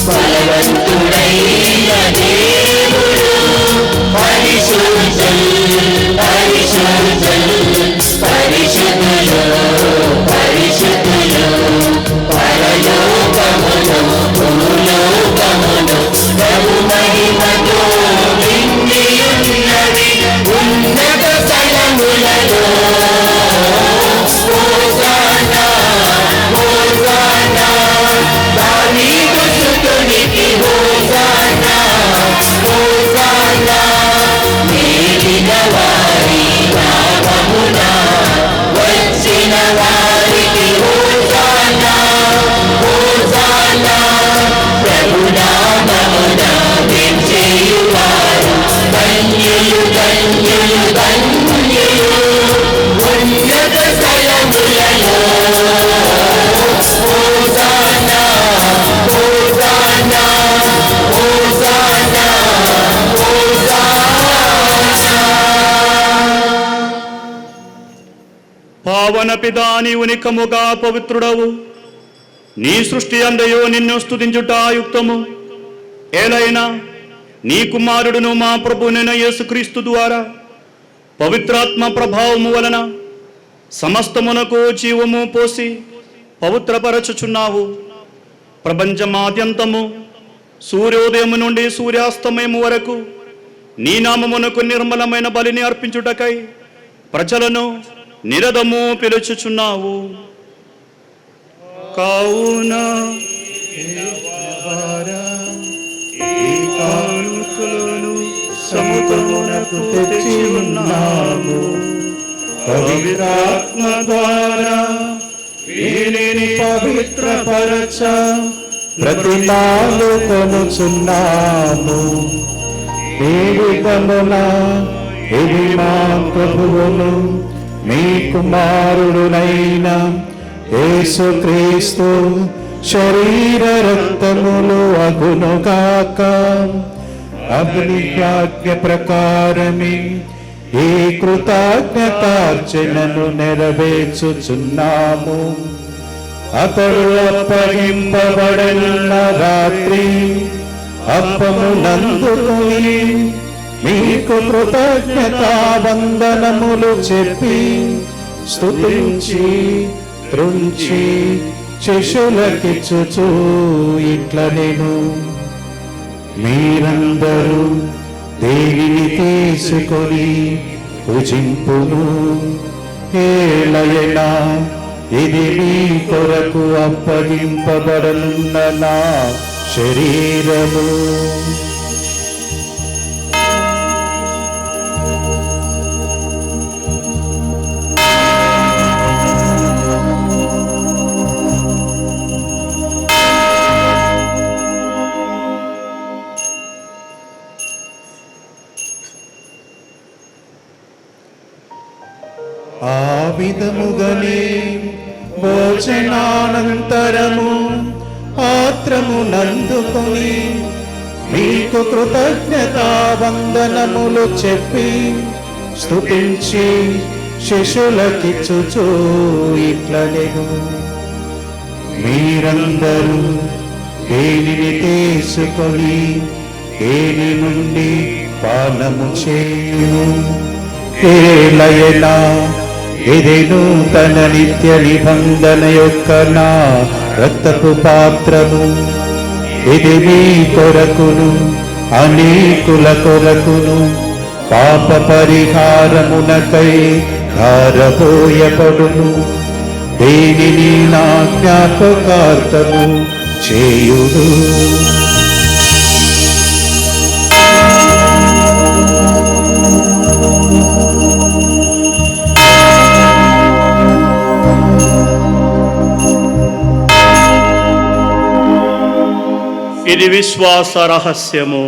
బలవంతుడైన దేవుడు. పరిశుద్ధులు పరిశుద్ధులు పరిశుద్ధులు పరిశుద్ధులు పరలోకమును భూలోకమును ప్రభు మహిమతో నిండియున్నది ఉన్నత స్థలములలో. హోసానా హోసానా దావీదు సుతునికి హోసానా హోసానా మేలిన వారి నామమున వచ్చిన వారికి హోసానా హోసానా ప్రభునామమున విజయువారు ధన్యులు ధన్యులు ధన్యులు ఉన్నత స్థలములలో. హోసానా హోసానా హోసానా పావన పితా, నీవు నికముగా పవిత్రుడవు. నీ సృష్టి అందయో నిన్ను స్తుతించుట యుక్తము. ఏలైనా నీ కుమారుడును మా ప్రభునైన యేసుక్రీస్తు ద్వారా పవిత్రాత్మ ప్రభావము వలన సమస్తమునకు జీవము పోసి పవిత్రపరచుచున్నావు. ప్రపంచమాద్యంతము సూర్యోదయము నుండి సూర్యాస్తమయము వరకు నీ నామమునకు నిర్మలమైన బలిని అర్పించుటకై ప్రజలను నిరదము పిలుచుచున్నావు. కావున సముఖమునకు తెచ్చి ఉన్నాము. పవిత్రాత్మ ద్వారా వీరిని పవిత్రపరచ ప్రతిమాలు కొనుచున్నాము. ఈ విధమున ఇది మా ప్రభువును మీ కుమారుడునైన యేసుక్రీస్తు శరీర రక్తములు అగునుగాక. అగ్నిజ్ఞ ప్రకారమే ఈ కృతజ్ఞతార్చనను నెరవేర్చుచున్నాము. అతడు అప్పగింపబడిన రాత్రి అప్పమునందుకొని మీకు కృతజ్ఞతా వందనములు చెప్పి స్తుతించి త్రుంచి శిష్యులకిచ్చుచు ఇట్లనెను, మీరందరూ దేనిని తీసుకొని భుజింపును. ఏలయనా ఇది మీ కొరకు అప్పగింపబడనున్న నా శరీరము. ఆ విధముగనే భోజనానంతరము ఆత్మ పాత్రమునందుకొని మీకు కృతజ్ఞతా వందనములు చెప్పి స్తుతించి శిష్యులకిచ్చుచూ ఇట్లనెను. మీరందరూ దేనిని తీసుకొని దేని నుండి పానము చేయు. ఏలయనా ఇది నూతన నిత్య నిబంధన యొక్క నా రక్తపు పాత్రము. ఇది మీ కొరకును అనేకుల కొరకును పాప పరిహారమునకై ధారపోయబడును. దీనిని నా జ్ఞాపకార్థము చేయుడు. ఇది విశ్వాస రహస్యము.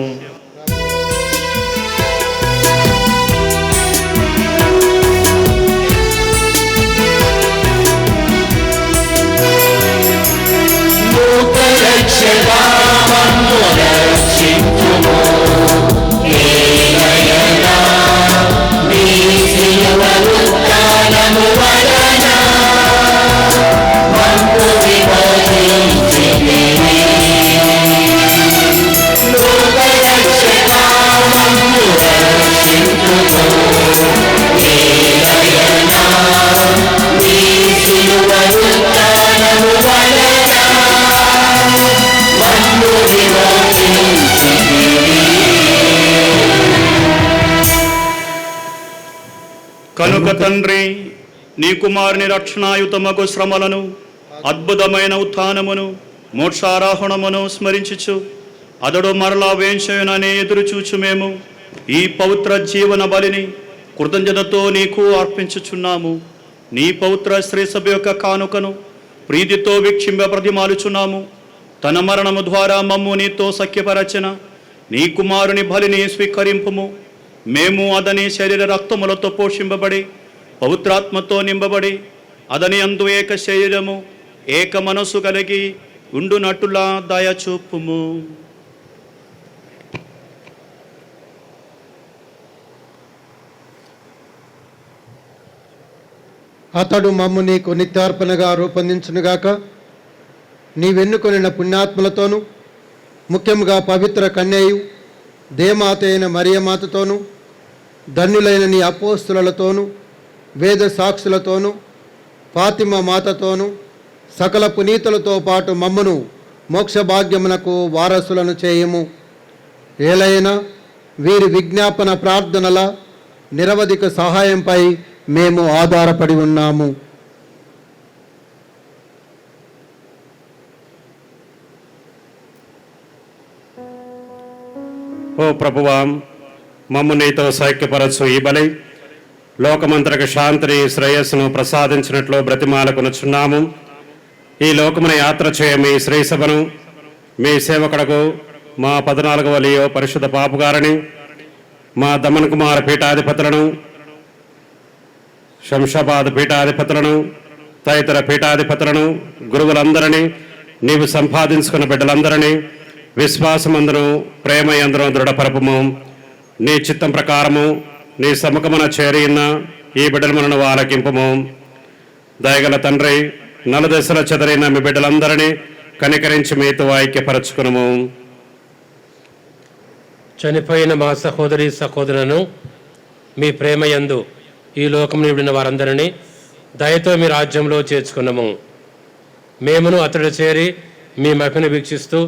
కనుక తండ్రి, నీ కుమారుని రక్షణాయుతమగు శ్రమలను, అద్భుతమైన ఉత్థానమును, మోక్షారోహణమును స్మరించుచు అతడు మరలా వేంచేయునని ఎదురు చూచు మేము ఈ పవిత్ర జీవన బలిని కృతజ్ఞతతో నీకు అర్పించుచున్నాము. నీ పవిత్ర శ్రీసభ యొక్క కానుకను ప్రీతితో వీక్షింప ప్రతిమాలుచున్నాము. తన మరణము ద్వారా మమ్ము నీతో సఖ్యపరచిన నీ కుమారుని బలిని స్వీకరింపుము. మేము అతని శరీర రక్తములతో పోషింపబడి పవిత్రాత్మతో నింపబడి అతని అందు ఏక శరీరము ఏక మనస్సు కలిగి ఉండునట్టులా దయచూపుము. అతడు మమ్ము నీకు నిత్యార్పణగా రూపొందించునుగాక. నీవెన్నుకొనిన పుణ్యాత్మలతోనూ ముఖ్యంగా పవిత్ర కన్యయు దేమాత అయిన మరియమాతతోనూ ధన్యులైన నీ అపోస్తులతోనూ వేద సాక్షులతోనూ ఫాతిమా మాతతోనూ సకల పునీతులతో పాటు మమ్మును మోక్ష భాగ్యమునకు వారసులను చేయము. ఏలైనా వీరి విజ్ఞాపన ప్రార్థనల నిరవధిక సహాయంపై మేము ఆధారపడి ఉన్నాము. ఓ ప్రభువా, మమ్ము నీతో సైక్యపరచు ఈ బలి లోకమంతరకు శాంతిని శ్రేయస్సును ప్రసాదించినట్లు బ్రతిమాలకొనుచున్నాము. ఈ లోకమున యాత్ర చేయ మీ శ్రీసభను మీ సేవకుడకు మా 14వ లియో పరిశుద్ధ పాపుగారిని, మా దమన్ కుమార్ పీఠాధిపతులను, శంషాబాద్ పీఠాధిపతులను, తదితర పీఠాధిపతులను, గురువులందరినీ, నీవు సంపాదించుకున్న బిడ్డలందరినీ విశ్వాసమందును ప్రేమయందును దృఢపరపము. నీ చిత్తం ప్రకారము నీ సముఖమున చేరియున్న ఈ బిడ్డలను ఆలకింపము. దయగల తండ్రి, నలుదశల చెదరైన మీ బిడ్డలందరినీ కనికరించి మీతో ఐక్యపరచుకును. చనిపోయిన మా సహోదరి సహోదరులను మీ ప్రేమయందు ఈ లోకం నిండిన వారందరినీ దయతో మీ రాజ్యంలో చేర్చుకున్నాము. మేమును అతడు చేరి మీ మహిమను వీక్షిస్తూ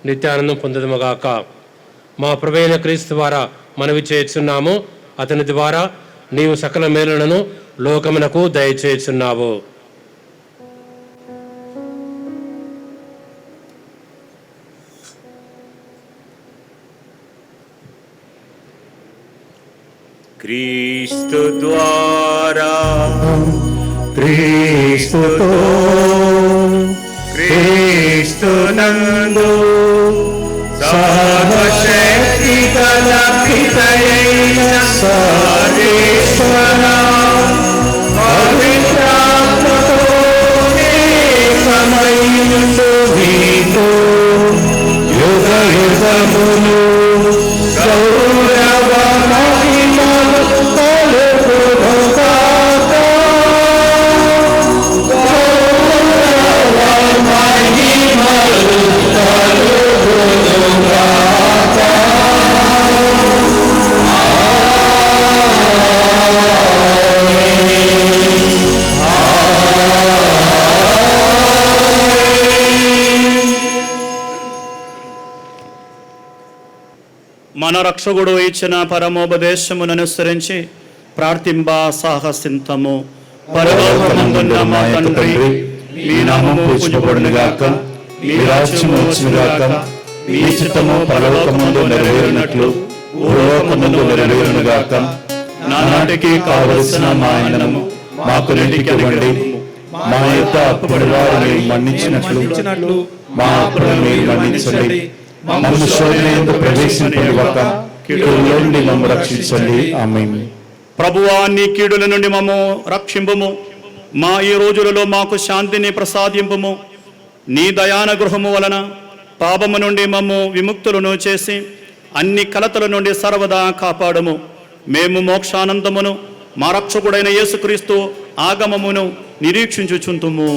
నిత్యానందం పొందుదముగాక. మా ప్రభువైన క్రీస్తు ద్వారా మనవి చేస్తున్నాము. అతని ద్వారా నీవు సకల మేలులను లోకమునకు దయచేస్తున్నావు. క్రీస్తు ద్వారా క్రీస్తుతో క్రీస్తునందు సర్వశక్తి గల పితయైన సర్వేశ్వర పవిత్రాత్మతో ఏకమైయుండు మీకు మన రక్షకుడు ఇచ్చిన పరమోపదేశమును అనుసరించి ప్రార్థింప సాహసింతము. పరలోకమందున్న మా తండ్రి, మీ నామము పూజింపబడునుగాక, మీ రాజ్యము వచ్చునుగాక, మీ చిత్తము పరలోకమందు నెరవేరినట్లు భూలోకమందు నెరవేరునుగాక. నానాటికి కావలసిన మా అన్నము మాకు నేటికి ఇవ్వండి. మా యొక్క అప్పుబడి వారిని మన్నించినట్లు మా అప్పులను మీరు మన్నించండి. మమ్మల్ని శోధనయందు ప్రవేశింపనివ్వక కీడుల నుండి మమ్ము రక్షించండి. ఆమేన్. ప్రభువా, నీ కీడుల నుండి మమ్ము రక్షింపుము. మా ఈ రోజులలో మాకు శాంతిని ప్రసాదింపుము. నీ దయానుగ్రహము వలన పాపము నుండి మమ్ము విముక్తులను చేసి అన్ని కలతల నుండి సర్వదా కాపాడము. మేము మోక్షానందమును మా రక్షకుడైన యేసుక్రీస్తు ఆగమమును నిరీక్షించుచుంతుము.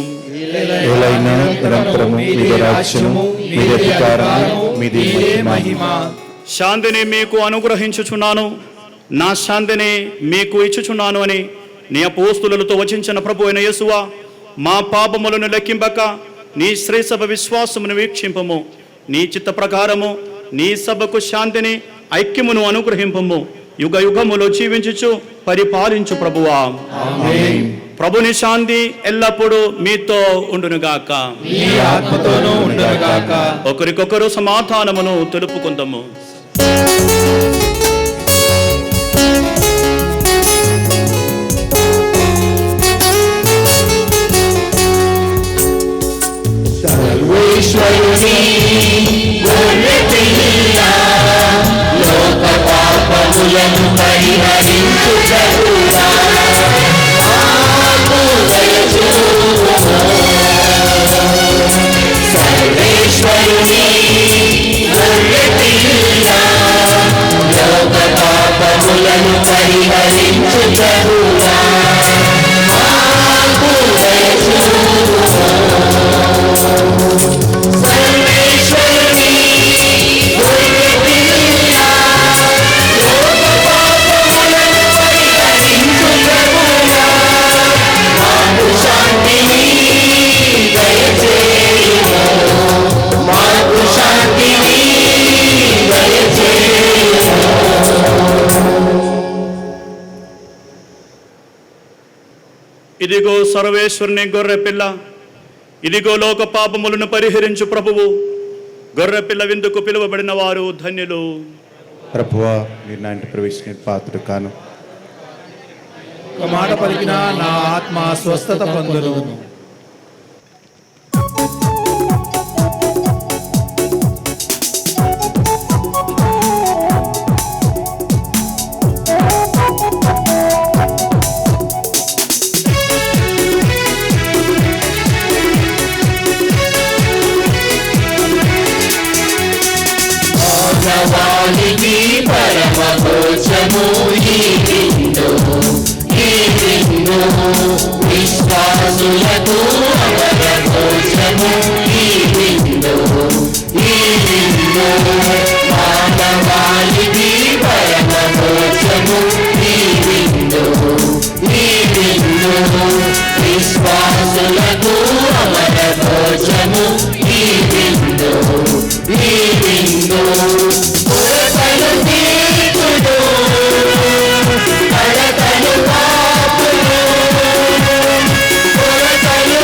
శాంతిని మీకు అనుగ్రహించుచున్నాను, నా శాంతిని మీకు ఇచ్చుచున్నాను అని నీ అపోస్తులతో వచించిన ప్రభు అయిన యేసువా, మా పాపములను లెక్కింపక నీ శ్రీసభ విశ్వాసమును వీక్షింపము. నీ చిత్త ప్రకారము నీ సభకు శాంతిని ఐక్యమును అనుగ్రహింపము. యుగ యుగములో జీవించుచు పరిపాలించు ప్రభువా. ప్రభుని శాంతి ఎల్లప్పుడూ మీతో ఉండునుగాక, ఒకరికొకరు సమాధానమును తెలుపుకుందాము. సర్వేశ్వరుని గొర్రెపిల్ల, లోక పాపములను పరిహరించుటకుగా మాకు దయచూపుము. సర్వేశ్వరుని గొర్రెపిల్ల, లోక పాపములను పరిహరించుటకుగా మాకు దయచూపుము. ఇదిగో సర్వేశ్వరుని గొర్రె పిల్ల, ఇదిగో లోక పాపములను పరిహరించు ప్రభువు. గొర్రె పిల్ల విందుకు పిలువబడిన వారు ధన్యులు. ప్రభువా, మీరు నా ఇంటి ప్రవేశించిన పాత్రుడు కాను. ఒక మాట పలికిన నా ఆత్మ స్వస్థత పొందును. పరమ భోజము ఈ విందు, ఈ విందు విశ్వాసులకు అమర భోజము. ఈ విందు, ఈ విందు మానవాళికి పరమ భోజము. ఈ విందు, ఈ విందు విశ్వాసులకు అమర భోజము. ఈ విందు, ఈ విందు కడతలు పాపులు, కొరతలు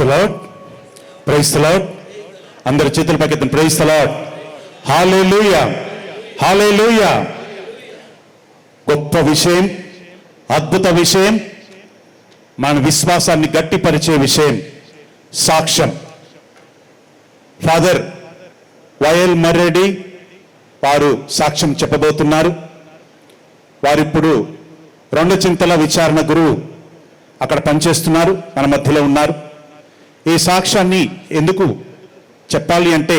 the Lord, praise the Lord. అందరి చేతుల పైకెత్తండి, praise the Lord. Hallelujah, hallelujah. గొప్ప విషయం, అద్భుత విషయం, మన విశ్వాసాన్ని గట్టిపరిచే విషయం, సాక్ష్యం. ఫాదర్ వైఎల్ మర్రెడ్డి వారు సాక్ష్యం చెప్పబోతున్నారు. వారిప్పుడు రెండచింతల విచారణ గురువు అక్కడ పనిచేస్తున్నారు, మన మధ్యలో ఉన్నారు. ఈ సాక్ష్యాన్ని ఎందుకు చెప్పాలి అంటే,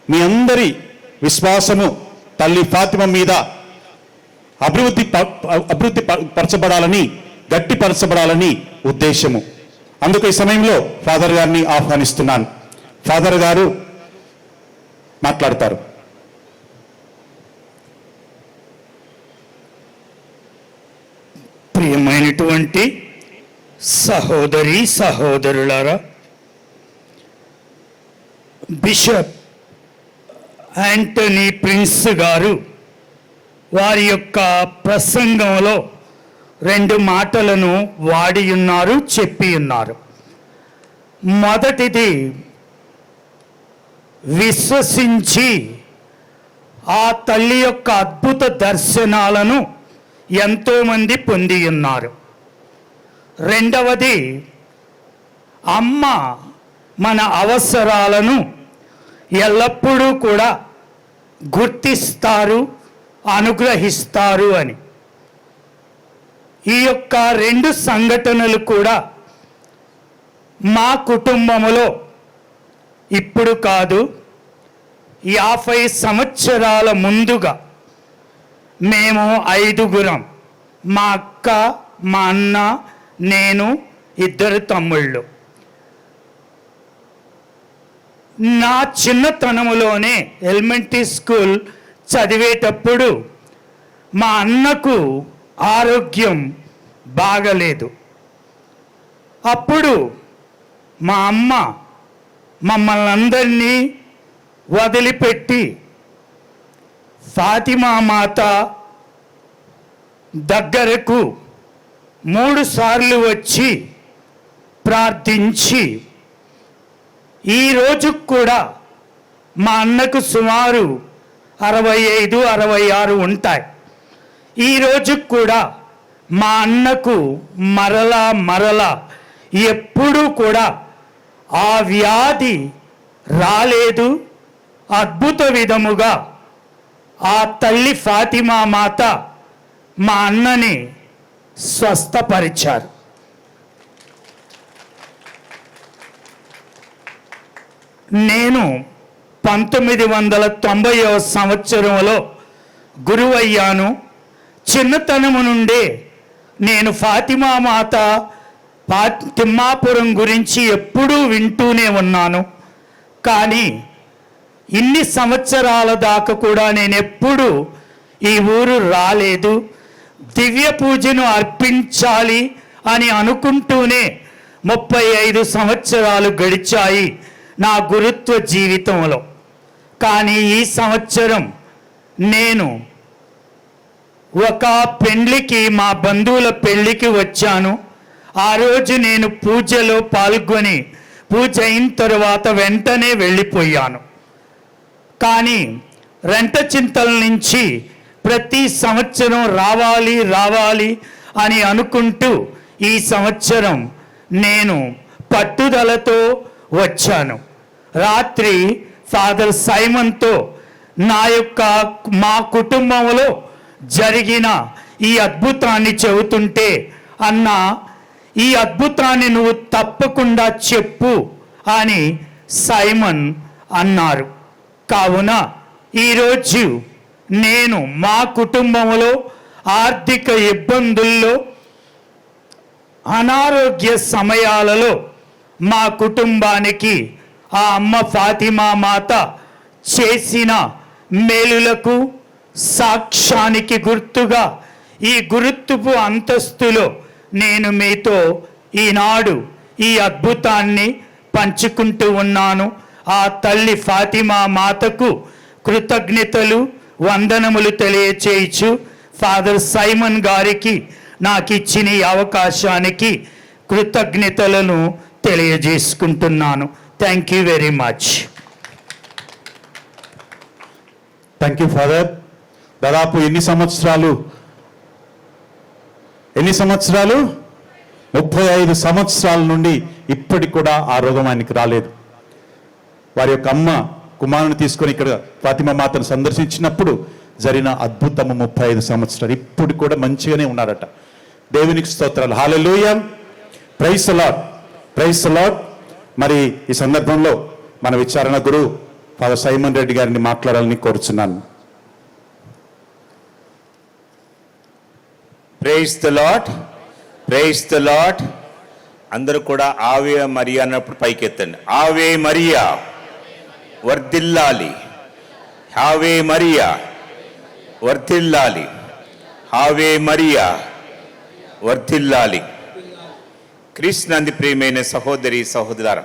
మీ అందరి విశ్వాసము తల్లి ఫాతిమ మీద అభివృద్ధి పరచబడాలని, గట్టిపరచబడాలని ఉద్దేశము. అందుకు ఈ సమయంలో ఫాదర్ గారిని ఆహ్వానిస్తున్నాను. ఫాదర్ గారు మాట్లాడతారు. ప్రియమైనటువంటి సహోదరి సహోదరులారా, బిషప్ యాంటనీ ప్రిన్స్ గారు వారి యొక్క ప్రసంగంలో 2 మాటలను వాడి ఉన్నారు, చెప్పి ఉన్నారు. మొదటిది, విశ్వసించి ఆ తల్లి యొక్క అద్భుత దర్శనాలను ఎంతోమంది పొంది ఉన్నారు. రెండవది, అమ్మ మన అవసరాలను ఎల్లప్పుడూ కూడా గుర్తిస్తారు, అనుగ్రహిస్తారు అని. ఈ యొక్క 2 సంఘటనలు కూడా మా కుటుంబములో ఇప్పుడు కాదు, 50 సంవత్సరాల ముందుగా మేము 5గురం, మా అక్క, మా అన్న, నేను, 2 తమ్ముళ్ళు. నా చిన్నతనములోనే ఎలిమెంటరీ స్కూల్ చదివేటప్పుడు మా అన్నకు ఆరోగ్యం బాగలేదు. అప్పుడు మా అమ్మ మమ్మల్ని అందరినీ వదిలిపెట్టి ఫాతిమా మాత దగ్గరకు 3 సార్లు వచ్చి ప్రార్థించి, ఈ రోజు కూడా మా అన్నకు సుమారు 65-66 ఉంటాయి. ఈ రోజు కూడా మా అన్నకు మరలా ఎప్పుడూ కూడా ఆ వ్యాధి రాలేదు. అద్భుత విధముగా ఆ తల్లి ఫాతిమా మాత మా అన్నని స్వస్థపరిచారు. నేను 1990వ సంవత్సరంలో గురువయ్యాను. చిన్నతనము నుండే నేను ఫాతిమా మాత తిమ్మాపురం గురించి ఎప్పుడూ వింటూనే ఉన్నాను. కానీ ఇన్ని సంవత్సరాల దాకా కూడా నేను ఎప్పుడూ ఈ ఊరు రాలేదు. దివ్య పూజను అర్పించాలి అని అనుకుంటూనే 35 సంవత్సరాలు గడిచాయి నా గురుత్వ జీవితంలో. కానీ ఈ సంవత్సరం నేను ఒక పెళ్లికి, మా బంధువుల పెళ్లికి వచ్చాను. ఆ రోజు నేను పూజలో పాల్గొని పూజ అయిన తర్వాత వెంటనే వెళ్ళిపోయాను. కానీ రెంటచింతల నుంచి ప్రతి సంవత్సరం రావాలి అని అనుకుంటూ ఈ సంవత్సరం నేను పట్టుదలతో వచ్చాను. రాత్రి ఫాదర్ సైమన్తో మా కుటుంబంలో జరిగిన ఈ అద్భుతాన్ని చెబుతుంటే, అన్న ఈ అద్భుతాన్ని నువ్వు తప్పకుండా చెప్పు అని సైమన్ అన్నారు. కావున ఈరోజు నేను మా కుటుంబంలో ఆర్థిక ఇబ్బందుల్లో, అనారోగ్య సమయాలలో మా కుటుంబానికి ఆ అమ్మ ఫాతిమా మాత చేసిన మేలులకు సాక్ష్యానికి గుర్తుగా ఈ గురుత్వపు అంతస్తులో నేను మీతో ఈనాడు ఈ అద్భుతాన్ని పంచుకుంటూ ఉన్నాను. ఆ తల్లి ఫాతిమా మాతకు కృతజ్ఞతలు, వందనములు తెలియచేయచ్చు. ఫాదర్ సైమన్ గారికి నాకు ఇచ్చిన ఈ అవకాశానికి కృతజ్ఞతలను తెలియజేసుకుంటున్నాను. Thank you very much. Thank you father. దాదాపు ఎన్ని సంవత్సరాలు 35 సంవత్సరాల నుండి ఇప్పటికి కూడా ఆ రోగం ఆయనకి రాలేదు. వారి యొక్క అమ్మ కుమారుని తీసుకొని ఇక్కడ ఫాతిమా మాతను సందర్శించినప్పుడు జరిగిన అద్భుతము 35 సంవత్సరాలు. ఇప్పుడు కూడా మంచిగానే ఉన్నారట. దేవునికి స్తోత్రాలు. Hallelujah. Praise the lord. Praise the Lord. మరి ఈ సందర్భంలో మన విచారణ గురువు ఫాదర్ సైమన్ రెడ్డి గారిని మాట్లాడాలని కోరుచున్నాను. Praise the lord. Praise the lord. అందరూ కూడా ఆవే మరియా అన్నప్పుడు పైకెత్తండి. ఆవే మరియా వర్ధిల్లాలి. ఆవే మరియా వర్ధిల్లాలి. ఆవే మరియా వర్ధిల్లాలి. క్రీస్తునందు ప్రియమైన సహోదరి సహోదరులారా,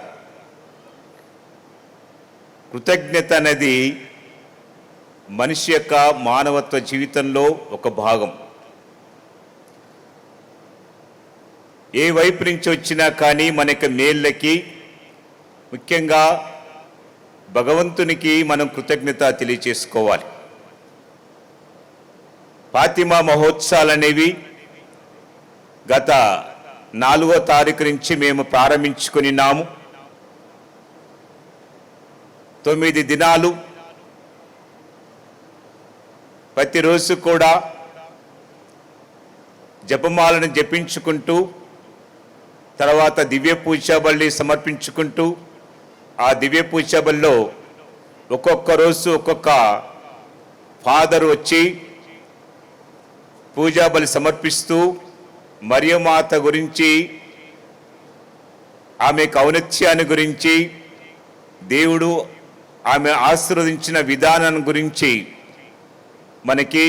కృతజ్ఞత అనేది మనిషి యొక్క మానవత్వ జీవితంలో ఒక భాగం. ఏ వైపు నుంచి వచ్చినా కానీ మనకి మేళ్ళకి, ముఖ్యంగా భగవంతునికి మనం కృతజ్ఞత తెలియచేసుకోవాలి. ఫాతిమా మహోత్సవాలు అనేవి గత 4వ తారీఖు నుంచి మేము ప్రారంభించుకున్నాము. 9 దినాలు ప్రతిరోజు కూడా జపమాలను జపించుకుంటూ, తర్వాత దివ్య పూజాబలి సమర్పించుకుంటూ, ఆ దివ్య పూజాబలిలో ఒక్కొక్క రోజు ఒక్కొక్క ఫాదర్ వచ్చి పూజాబలి సమర్పిస్తూ మరియమాత గురించి, ఆమె ఔన్నత్యాన్ని గురించి, దేవుడు ఆమె ఆశీర్వదించిన విధానం గురించి మనకి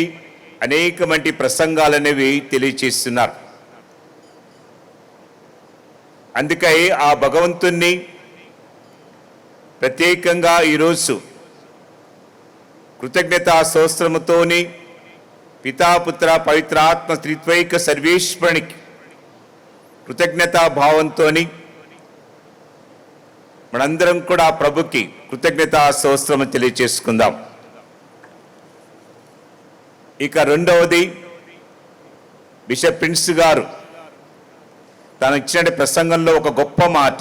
అనేకమంటి ప్రసంగాలనేవి తెలియచేస్తున్నారు. అందుకై ఆ భగవంతుణ్ణి ప్రత్యేకంగా ఈరోజు కృతజ్ఞతా స్తోత్రముతోని పితాపుత్ర పవిత్రాత్మ త్రిత్వైక సర్వేశ్వరునికి కృతజ్ఞతా భావంతో మనందరం కూడా ప్రభుకి కృతజ్ఞతా స్తోత్రము తెలియచేసుకుందాం. ఇక రెండవది, బిషప్ ప్రిన్స్ గారు తను ఇచ్చిన ప్రసంగంలో ఒక గొప్ప మాట,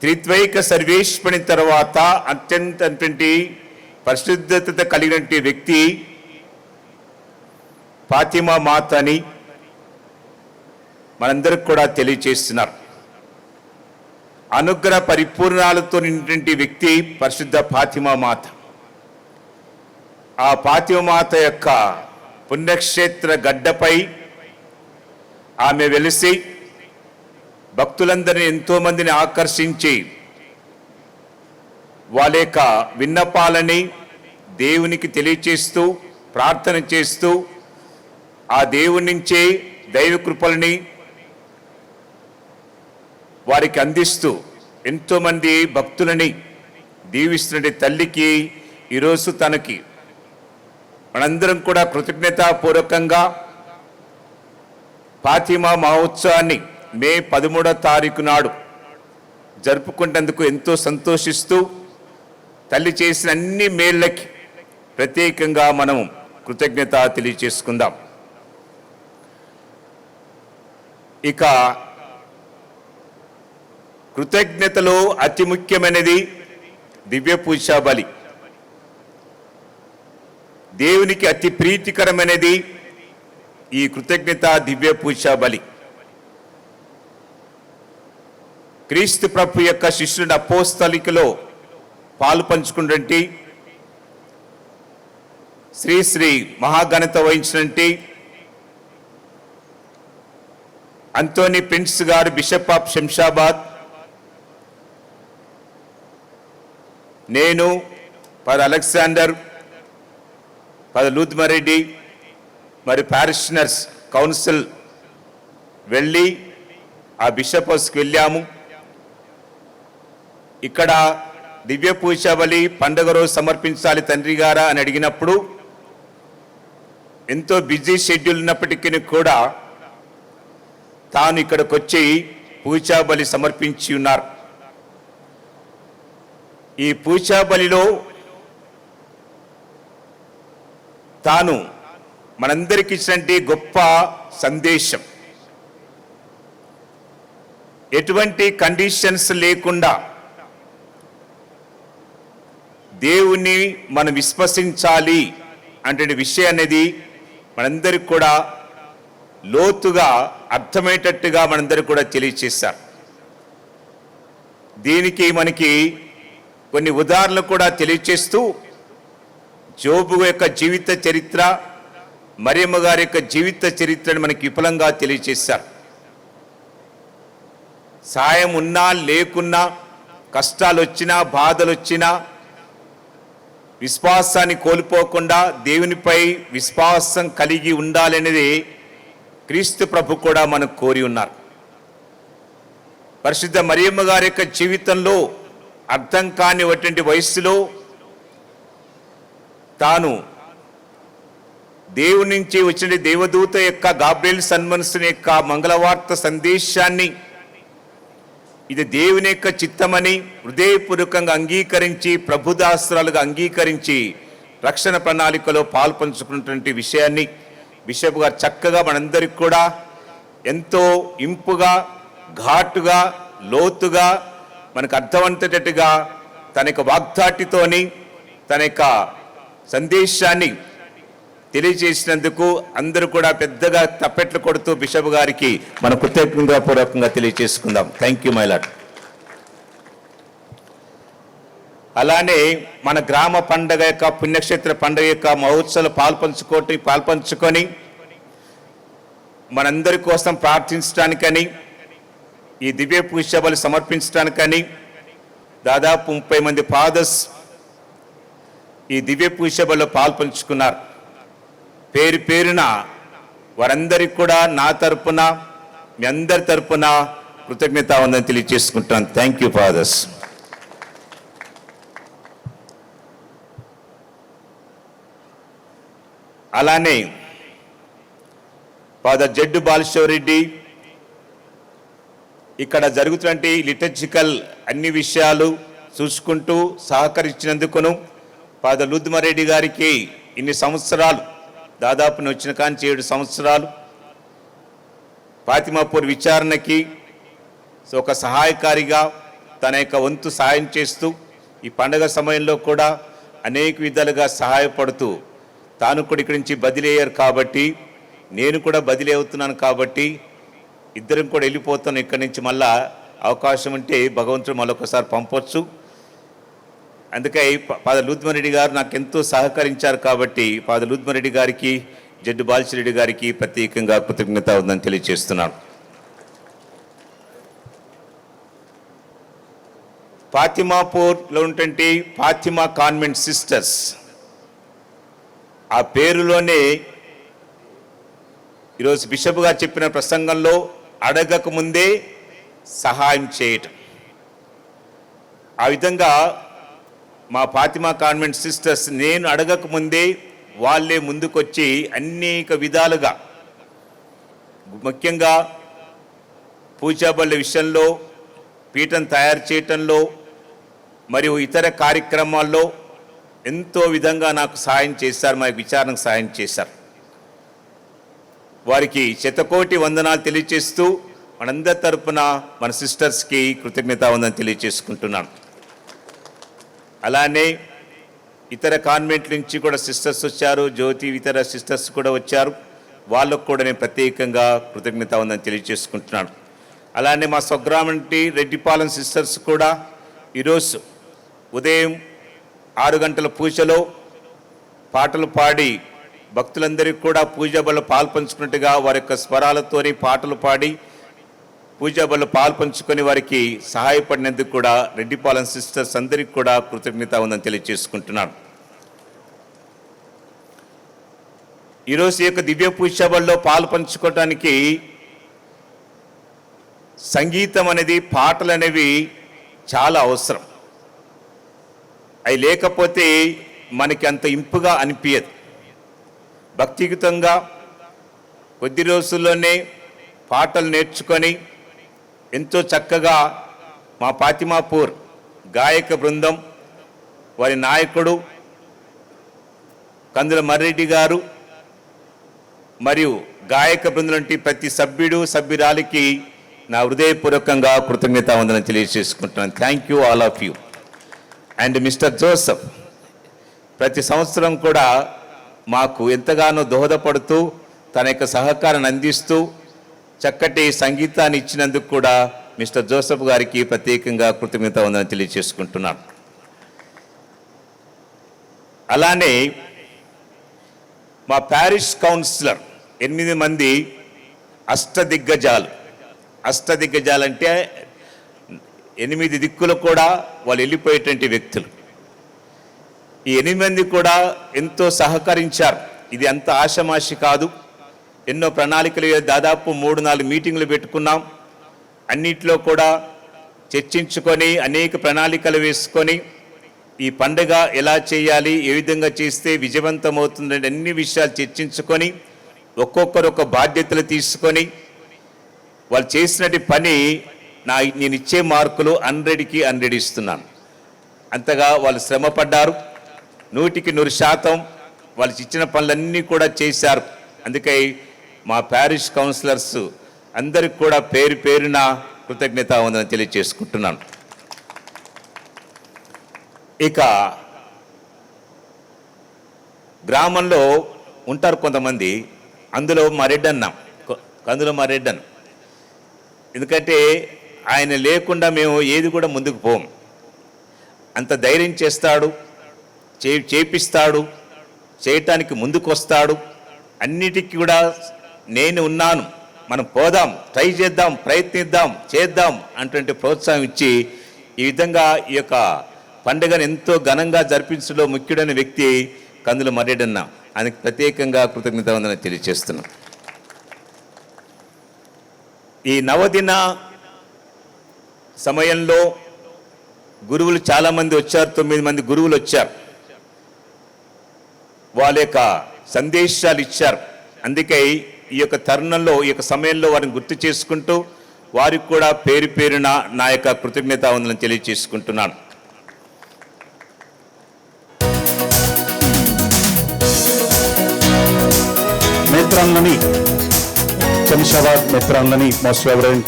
త్రిత్వైక సర్వేశ్వరుని తర్వాత అత్యంతటువంటి పరిశుద్ధత కలిగినటువంటి వ్యక్తి ఫాతిమా మాత అని మనందరికి కూడా తెలియచేస్తున్నారు. అనుగ్రహ పరిపూర్ణాలతో నిండినటువంటి వ్యక్తి పరిశుద్ధ ఫాతిమా మాత. ఆ ఫాతిమా మాత యొక్క పుణ్యక్షేత్ర గడ్డపై ఆమె వెలిసి భక్తులందరినీ ఎంతోమందిని ఆకర్షించి వాళ్ళ యొక్క విన్నపాలని దేవునికి తెలియచేస్తూ, ప్రార్థన చేస్తూ, ఆ దేవుని నుంచే దైవ కృపలని వారికి అందిస్తూ ఎంతోమంది భక్తులని దీవిస్తున్న తల్లికి ఈరోజు తనకి మనందరం కూడా కృతజ్ఞతాపూర్వకంగా ఫాతిమా మహోత్సవాన్ని మే 13వ తారీఖు నాడు జరుపుకున్నందుకు ఎంతో సంతోషిస్తూ, తల్లి చేసిన అన్ని మేళ్ళకి ప్రత్యేకంగా మనం కృతజ్ఞత తెలియచేసుకుందాం. ఇక కృతజ్ఞతలో అతి ముఖ్యమైనది దివ్య పూజా బలి. దేవునికి అతి ప్రీతికరమైనది ఈ కృతజ్ఞత దివ్య పూజా బలి. క్రీస్తు ప్రభు యొక్క శిష్యుని అపోస్తలికలో పాలు పంచుకున్నటువంటి శ్రీ మహాఘనత వహించినటువంటి అంతోనీ ప్రిన్స్ గారు, బిషప్ ఆఫ్ శంషాబాద్, నేను ఫాదర్ అలెగ్జాండర్, ఫాదర్ లూత్మరెడ్డి, మరి పారిషనర్స్ కౌన్సిల్ వెళ్ళి ఆ బిషప్ హౌస్కి వెళ్ళాము. ఇక్కడ దివ్య పూజా బలి పండుగ రోజు సమర్పించాలి తండ్రి గారా అని అడిగినప్పుడు ఎంతో బిజీ షెడ్యూల్ ఉన్నప్పటికీ కూడా తాను ఇక్కడికి వచ్చి పూజా బలి సమర్పించి ఉన్నారు. ఈ పూజా బలిలో తాను మనందరికి ఇచ్చినటువంటి గొప్ప సందేశం, ఎటువంటి కండిషన్స్ లేకుండా దేవుణ్ణి మనం విశ్వసించాలి అంటే విషయం అనేది మనందరికి కూడా లోతుగా అర్థమయ్యేటట్టుగా మనందరికి కూడా తెలియచేశారు. దీనికి మనకి కొన్ని ఉదాహరణలు కూడా తెలియచేస్తూ జోబు యొక్క జీవిత చరిత్ర, మరియమ్మ గారి యొక్క జీవిత చరిత్రను మనకి విపులంగా తెలియచేశారు. సాయం ఉన్నా లేకున్నా, కష్టాలు వచ్చినా బాధలు వచ్చినా విశ్వాసాన్ని కోల్పోకుండా దేవునిపై విశ్వాసం కలిగి ఉండాలనేది క్రీస్తు ప్రభు కూడా మనకు కోరి ఉన్నారు. పరిశుద్ధ మరియమ్మ గారి యొక్క జీవితంలో అర్థం కానిటువంటి వయస్సులో తాను దేవుని నుంచి వచ్చిన దేవదూత యొక్క గాబ్రియల్ సన్మనస్సుని యొక్క మంగళవార్త సందేశాన్ని ఇది దేవుని యొక్క చిత్తమని హృదయపూర్వకంగా అంగీకరించి ప్రభుదాస్త్రాలుగా అంగీకరించి రక్షణ ప్రణాళికలో పాల్పంచుకున్నటువంటి విషయాన్ని బిషప్ గారు చక్కగా మనందరికి కూడా ఎంతో ఇంపుగా, ఘాటుగా, లోతుగా మనకు అర్థవంతటట్టుగా తన యొక్క వాగ్దాటితోని తన యొక్క సందేశాన్ని తెలియజేసినందుకు అందరూ కూడా పెద్దగా తప్పెట్లు కొడుతూ బిషప్ గారికి మన కృతజ్ఞతాపూర్వకంగా తెలియజేసుకుందాం. Thank you my Lord. అలానే మన గ్రామ పండగ యొక్క పుణ్యక్షేత్ర పండుగ యొక్క మహోత్సవాలు పాల్పంచుకొని మనందరి కోసం ప్రార్థించడానికని, ఈ దివ్య పూజ బలి సమర్పించడానికని దాదాపు 30 మంది ఫాదర్స్ ఈ దివ్య పూజ బలిలో పాల్పంచుకున్నారు. పేరు పేరున వారందరికీ కూడా నా తరపున, మీ అందరి తరపున కృతజ్ఞతావందనం తెలియజేసుకుంటాను. Thank you fathers. అలానే ఫాదర్ జడ్డు బాలశివరెడ్డి ఇక్కడ జరుగుతున్నటువంటి లిటర్జికల్ అన్ని విషయాలు చూసుకుంటూ సహకరించినందుకును ఫాదర్ లుద్మరెడ్డి గారికి ఇన్ని సంవత్సరాలు, దాదాపు వచ్చిన కాంచి 7 సంవత్సరాలు ఫాతిమాపూర్ విచారణకి ఒక సహాయకారిగా తన యొక్క వంతు సహాయం చేస్తూ ఈ పండగ సమయంలో కూడా అనేక విధాలుగా సహాయపడుతూ తాను కూడా ఇక్కడి నుంచి బదిలీ అయ్యారు కాబట్టి నేను కూడా బదిలీ అవుతున్నాను కాబట్టి ఇద్దరం కూడా వెళ్ళిపోతాను ఇక్కడి నుంచి. మళ్ళా అవకాశం ఉంటే భగవంతుడు మళ్ళొకసారి పంపొచ్చు. అందుకే ఫాదర్ లుద్మరెడ్డి గారు నాకు ఎంతో సహకరించారు కాబట్టి ఫాదర్ లుద్మరెడ్డి గారికి, జడ్డు బాలశిరెడ్డి గారికి ప్రత్యేకంగా కృతజ్ఞత ఉందని తెలియజేస్తున్నాను. ఫాతిమాపూర్లో ఉన్నటువంటి ఫాతిమా కాన్వెంట్ సిస్టర్స్, ఆ పేరులోనే ఈరోజు బిషప్ గారు చెప్పిన ప్రసంగంలో అడగక ముందే సహాయం చేయటం. ఆ విధంగా మా ఫాతిమా కాన్వెంట్ సిస్టర్స్ నేను అడగక ముందే వాళ్ళే ముందుకొచ్చి అనేక విధాలుగా, ముఖ్యంగా పూజా బళ్ళ విషయంలో, పీఠం తయారు చేయటంలో మరియు ఇతర కార్యక్రమాల్లో ఎంతో విధంగా నాకు సహాయం చేశారు, మా విచారణకు సహాయం చేశారు. వారికి శతకోటి వందనాలు తెలియజేస్తూ మనందరి తరపున మన సిస్టర్స్కి కృతజ్ఞతావందనం తెలియజేసుకుంటున్నాను. అలానే ఇతర కాన్వెంట్ నుంచి కూడా సిస్టర్స్ వచ్చారు, జ్యోతి ఇతర సిస్టర్స్ కూడా వచ్చారు. వాళ్ళకు కూడా నేను ప్రత్యేకంగా కృతజ్ఞతావందనం తెలియజేసుకుంటున్నాను. అలానే మా స్వగ్రామం రెడ్డిపాలెం సిస్టర్స్ కూడా ఈరోజు ఉదయం 6 గంటల పూజలో పాటలు పాడి భక్తులందరికీ కూడా పూజా బలిలో పాల్పంచుకున్నట్టుగా వారి యొక్క స్వరాలతోని పాటలు పాడి పూజా బలిలో పాల్పంచుకొని వారికి సహాయపడినందుకు కూడా రెడ్డిపాలెం సిస్టర్స్ అందరికీ కూడా కృతజ్ఞత ఉందని తెలియజేసుకుంటున్నాను. ఈరోజు ఈ యొక్క దివ్య పూజా బలిలో పాల్పంచుకోవటానికి సంగీతం అనేది, పాటలు అనేవి చాలా అవసరం. అవి లేకపోతే మనకి అంత ఇంపుగా అనిపించదు. భక్తియుతంగా కొద్ది రోజుల్లోనే పాటలు నేర్చుకొని ఎంతో చక్కగా మా ఫాతిమాపూర్ గాయక బృందం, వారి నాయకుడు కందుల మర్రెడ్డి గారు మరియు గాయక బృందం ప్రతి సభ్యుడు సభ్యురాలికి నా హృదయపూర్వకంగా కృతజ్ఞతావందనం తెలియజేసుకుంటున్నాను. Thank you all of you. And mister Joseph ప్రతి సంవత్సరం కూడా మాకు ఎంతగానో దోహదపడుతూ తన యొక్క సహకారాన్ని అందిస్తూ చక్కటి సంగీతాన్ని ఇచ్చినందుకు కూడా మిస్టర్ జోసెఫ్ గారికి ప్రత్యేకంగా కృతజ్ఞతావందనం తెలియజేసుకుంటున్నాను. అలానే మా ప్యారిష్ కౌన్సిలర్ 8 మంది అష్టదిగ్గజాలంటే 8 దిక్కులు కూడా వాళ్ళు వెళ్ళిపోయేటువంటి వ్యక్తులు. ఈ 8 మంది కూడా ఎంతో సహకరించారు. ఇది అంత ఆషమాషి కాదు. ఎన్నో ప్రణాళికలు, దాదాపు 3-4 మీటింగ్లు పెట్టుకున్నాం. అన్నిట్లో కూడా చర్చించుకొని అనేక ప్రణాళికలు వేసుకొని ఈ పండుగ ఎలా చేయాలి, ఏ విధంగా చేస్తే విజయవంతమవుతుందని అన్ని విషయాలు చర్చించుకొని ఒక్కొక్కరు ఒక బాధ్యతలు తీసుకొని వాళ్ళు చేసినటువంటి పని నేను ఇచ్చే మార్కులు 100కి 100 ఇస్తున్నాను. అంతగా వాళ్ళు శ్రమపడ్డారు. 100% వాళ్ళు ఇచ్చిన పనులన్నీ కూడా చేశారు. అందుకే మా ప్యారిష్ కౌన్సిలర్స్ అందరికి కూడా పేరు పేరున కృతజ్ఞతావందనం తెలియజేసుకుంటున్నాను. ఇక గ్రామంలో ఉంటారు కొంతమంది, అందులో కందుల మరెడ్డన్న. ఎందుకంటే ఆయన లేకుండా మేము ఏది కూడా ముందుకు పోం. అంత ధైర్యం చేస్తాడు, చేపిస్తాడు, చేయటానికి ముందుకు వస్తాడు. అన్నిటికీ కూడా నేను ఉన్నాను, మనం పోదాం, ట్రై చేద్దాం, ప్రయత్నిద్దాం, చేద్దాం అంటే ప్రోత్సాహం ఇచ్చి ఈ విధంగా ఈ యొక్క పండుగను ఎంతో ఘనంగా జరిపించడంలో ముఖ్యుడైన వ్యక్తి కందుల మర్రెడ్డన్న. ఆయనకు ప్రత్యేకంగా కృతజ్ఞతావందనం తెలియజేస్తున్నాం. ఈ నవదిన సమయంలో గురువులు చాలామంది వచ్చారు. 9 మంది గురువులు వచ్చారు. వాళ్ళ యొక్క సందేశాలు ఇచ్చారు. అందుకే ఈ యొక్క తరుణంలో, ఈ యొక్క సమయంలో వారిని గుర్తు చేసుకుంటూ వారికి కూడా పేరు పేరున నా యొక్క కృతజ్ఞతావందనం తెలియజేసుకుంటున్నాను. మేత్రాన్లని, శంషాబాద్ మేత్రాన్లని మోస్ట్ రెవరెండ్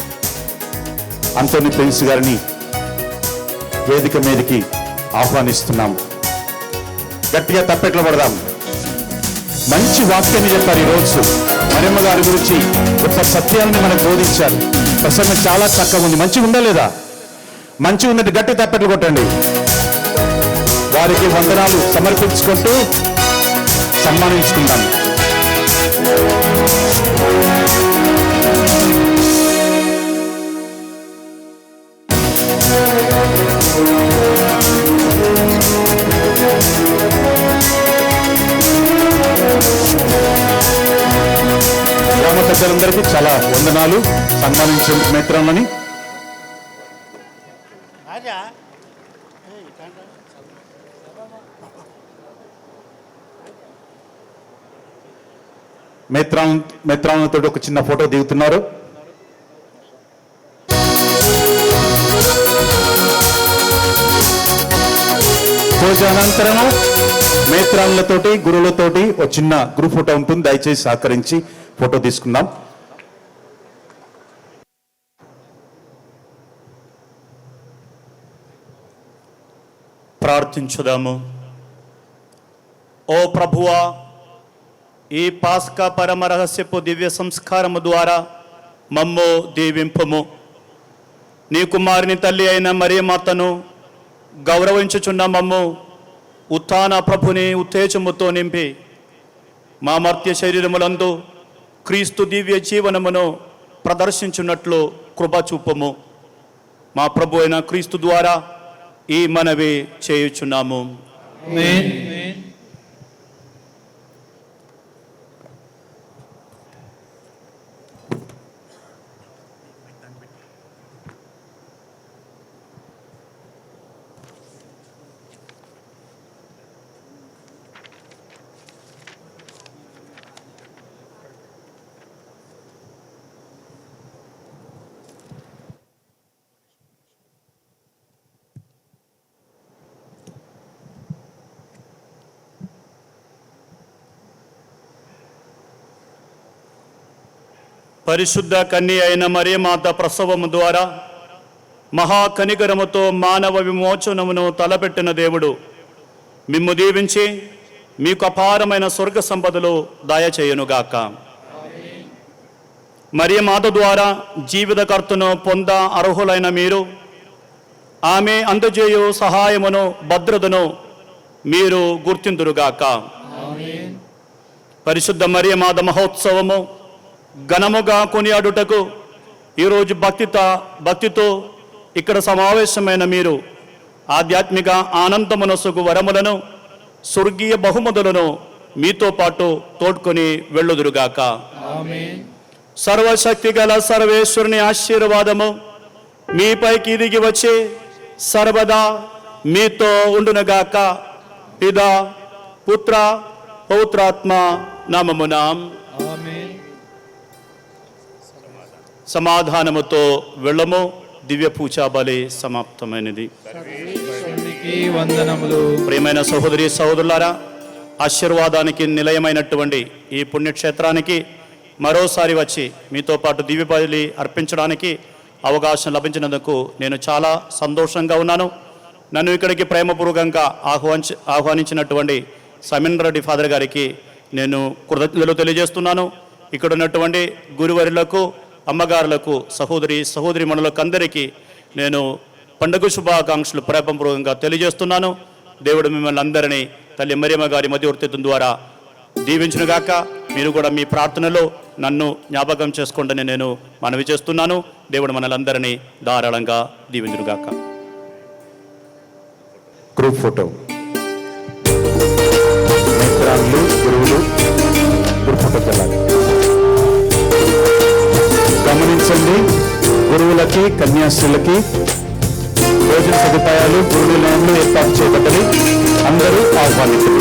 అంటోనీ ప్రిన్స్ గారిని వేదిక మీదకి ఆహ్వానిస్తున్నాం. గట్టిగా తప్పెట్లు పడదాం. మంచి వాక్యాన్ని చెప్పారు ఈరోజు. మరియమ్మ గారి గురించి గొప్ప సత్యాలను మనకు బోధించారు. ప్రసంగం చాలా చక్కగా ఉంది. మంచిగా ఉందా లేదా? మంచిగా ఉన్నట్టు గట్టి తప్పెట్లు కొట్టండి. వారికి వందనాలు సమర్పించుకుంటూ సన్మానించుకుందాం. గ్రామ పెద్దలందరికీ చాలా వందనాలు. సన్మానించే మిత్రులని మిత్రాలతో ఒక చిన్న ఫోటో దిగుతున్నారు. పూజ అనంతరము మేత్రాలతోటి గురువులతోటి ఒక చిన్న గ్రూప్ ఫోటో ఉంటుంది. దయచేసి సహకరించి ఫోటో తీసుకుందాం. ప్రార్థించుదాము. ఓ ప్రభువా, ఈ పాస్కా పరమ రహస్యపు దివ్య సంస్కారము ద్వారా మమ్ము దీవింపము. నీ కుమారుని తల్లి అయిన మరియమాతను గౌరవించుచున్న మమ్ము ఉత్థాన ప్రభుని ఉత్తేజముతో నింపి మా మర్త్య శరీరములందు క్రీస్తు దివ్య జీవనమును ప్రదర్శించున్నట్లు కృప చూపము. మా ప్రభు అయిన క్రీస్తు ద్వారా ఈ మనవి చేయుచున్నాము. పరిశుద్ధ కన్య అయిన మరియమాత ప్రసవము ద్వారా మహాకనికరముతో మానవ విమోచనమును తలపెట్టిన దేవుడు మిమ్ము దీవించి మీకు అపారమైన స్వర్గ సంపదలు దయచేయునుగాక. మరియమాత ద్వారా జీవితకర్తను పొంద అర్హులైన మీరు ఆమె అందజేయు సహాయమును భద్రతను మీరు గుర్తిందురుగాక. పరిశుద్ధ మరియమాత మహోత్సవము ఘనముగా కొనియాడుటకు ఈరోజు భక్తితో ఇక్కడ సమావేశమైన మీరు ఆధ్యాత్మిక ఆనందమునసుగు వరములను స్వర్గీయ బహుమతులను మీతో పాటు తోడ్కొని వెళ్ళుదురుగాక. సర్వశక్తి గల సర్వేశ్వరుని ఆశీర్వాదము మీపైకి దిగి వచ్చి సర్వదా మీతో ఉండునుగాక. పితా పుత్ర పవిత్రాత్మ నామమున సమాధానముతో వెళ్ళము. దివ్య పూజా బలి సమాప్తమైనది. వందనములు. ప్రియమైన సహోదరి సహోదరులారా, ఆశీర్వాదానికి నిలయమైనటువంటి ఈ పుణ్యక్షేత్రానికి మరోసారి వచ్చి మీతో పాటు దివ్య బలి అర్పించడానికి అవకాశం లభించినందుకు నేను చాలా సంతోషంగా ఉన్నాను. నన్ను ఇక్కడికి ప్రేమపూర్వకంగా ఆహ్వానించినటువంటి సమీన్ రెడ్డి ఫాదర్ గారికి నేను కృతజ్ఞతలు తెలియజేస్తున్నాను. ఇక్కడ ఉన్నటువంటి గురువరులకు, అమ్మగారులకు, సహోదరి మనులకు అందరికీ నేను పండుగ శుభాకాంక్షలు ప్రేమపూర్వకంగా తెలియజేస్తున్నాను. దేవుడు మిమ్మల్ని అందరినీ తల్లి మరియమ్మ గారి మధ్యవర్తిత్వం ద్వారా దీవించునుగాక. మీరు కూడా మీ ప్రార్థనలో నన్ను జ్ఞాపకం చేసుకోండి నేను మనవి చేస్తున్నాను. దేవుడు మనలందరినీ ధారాళంగా దీవించునుగాక. Group photo. గురువులు గ్రూప్ ఫోటో తెలాలి. గమనించండి, గురువులకి కన్యాస్త్రీలకి భోజన సదుపాయాలు గురువులను ఏర్పాటు చేయబడ్డది. అందరూ ఆహ్వానితులు.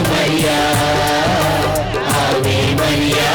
Maria, Ave Maria.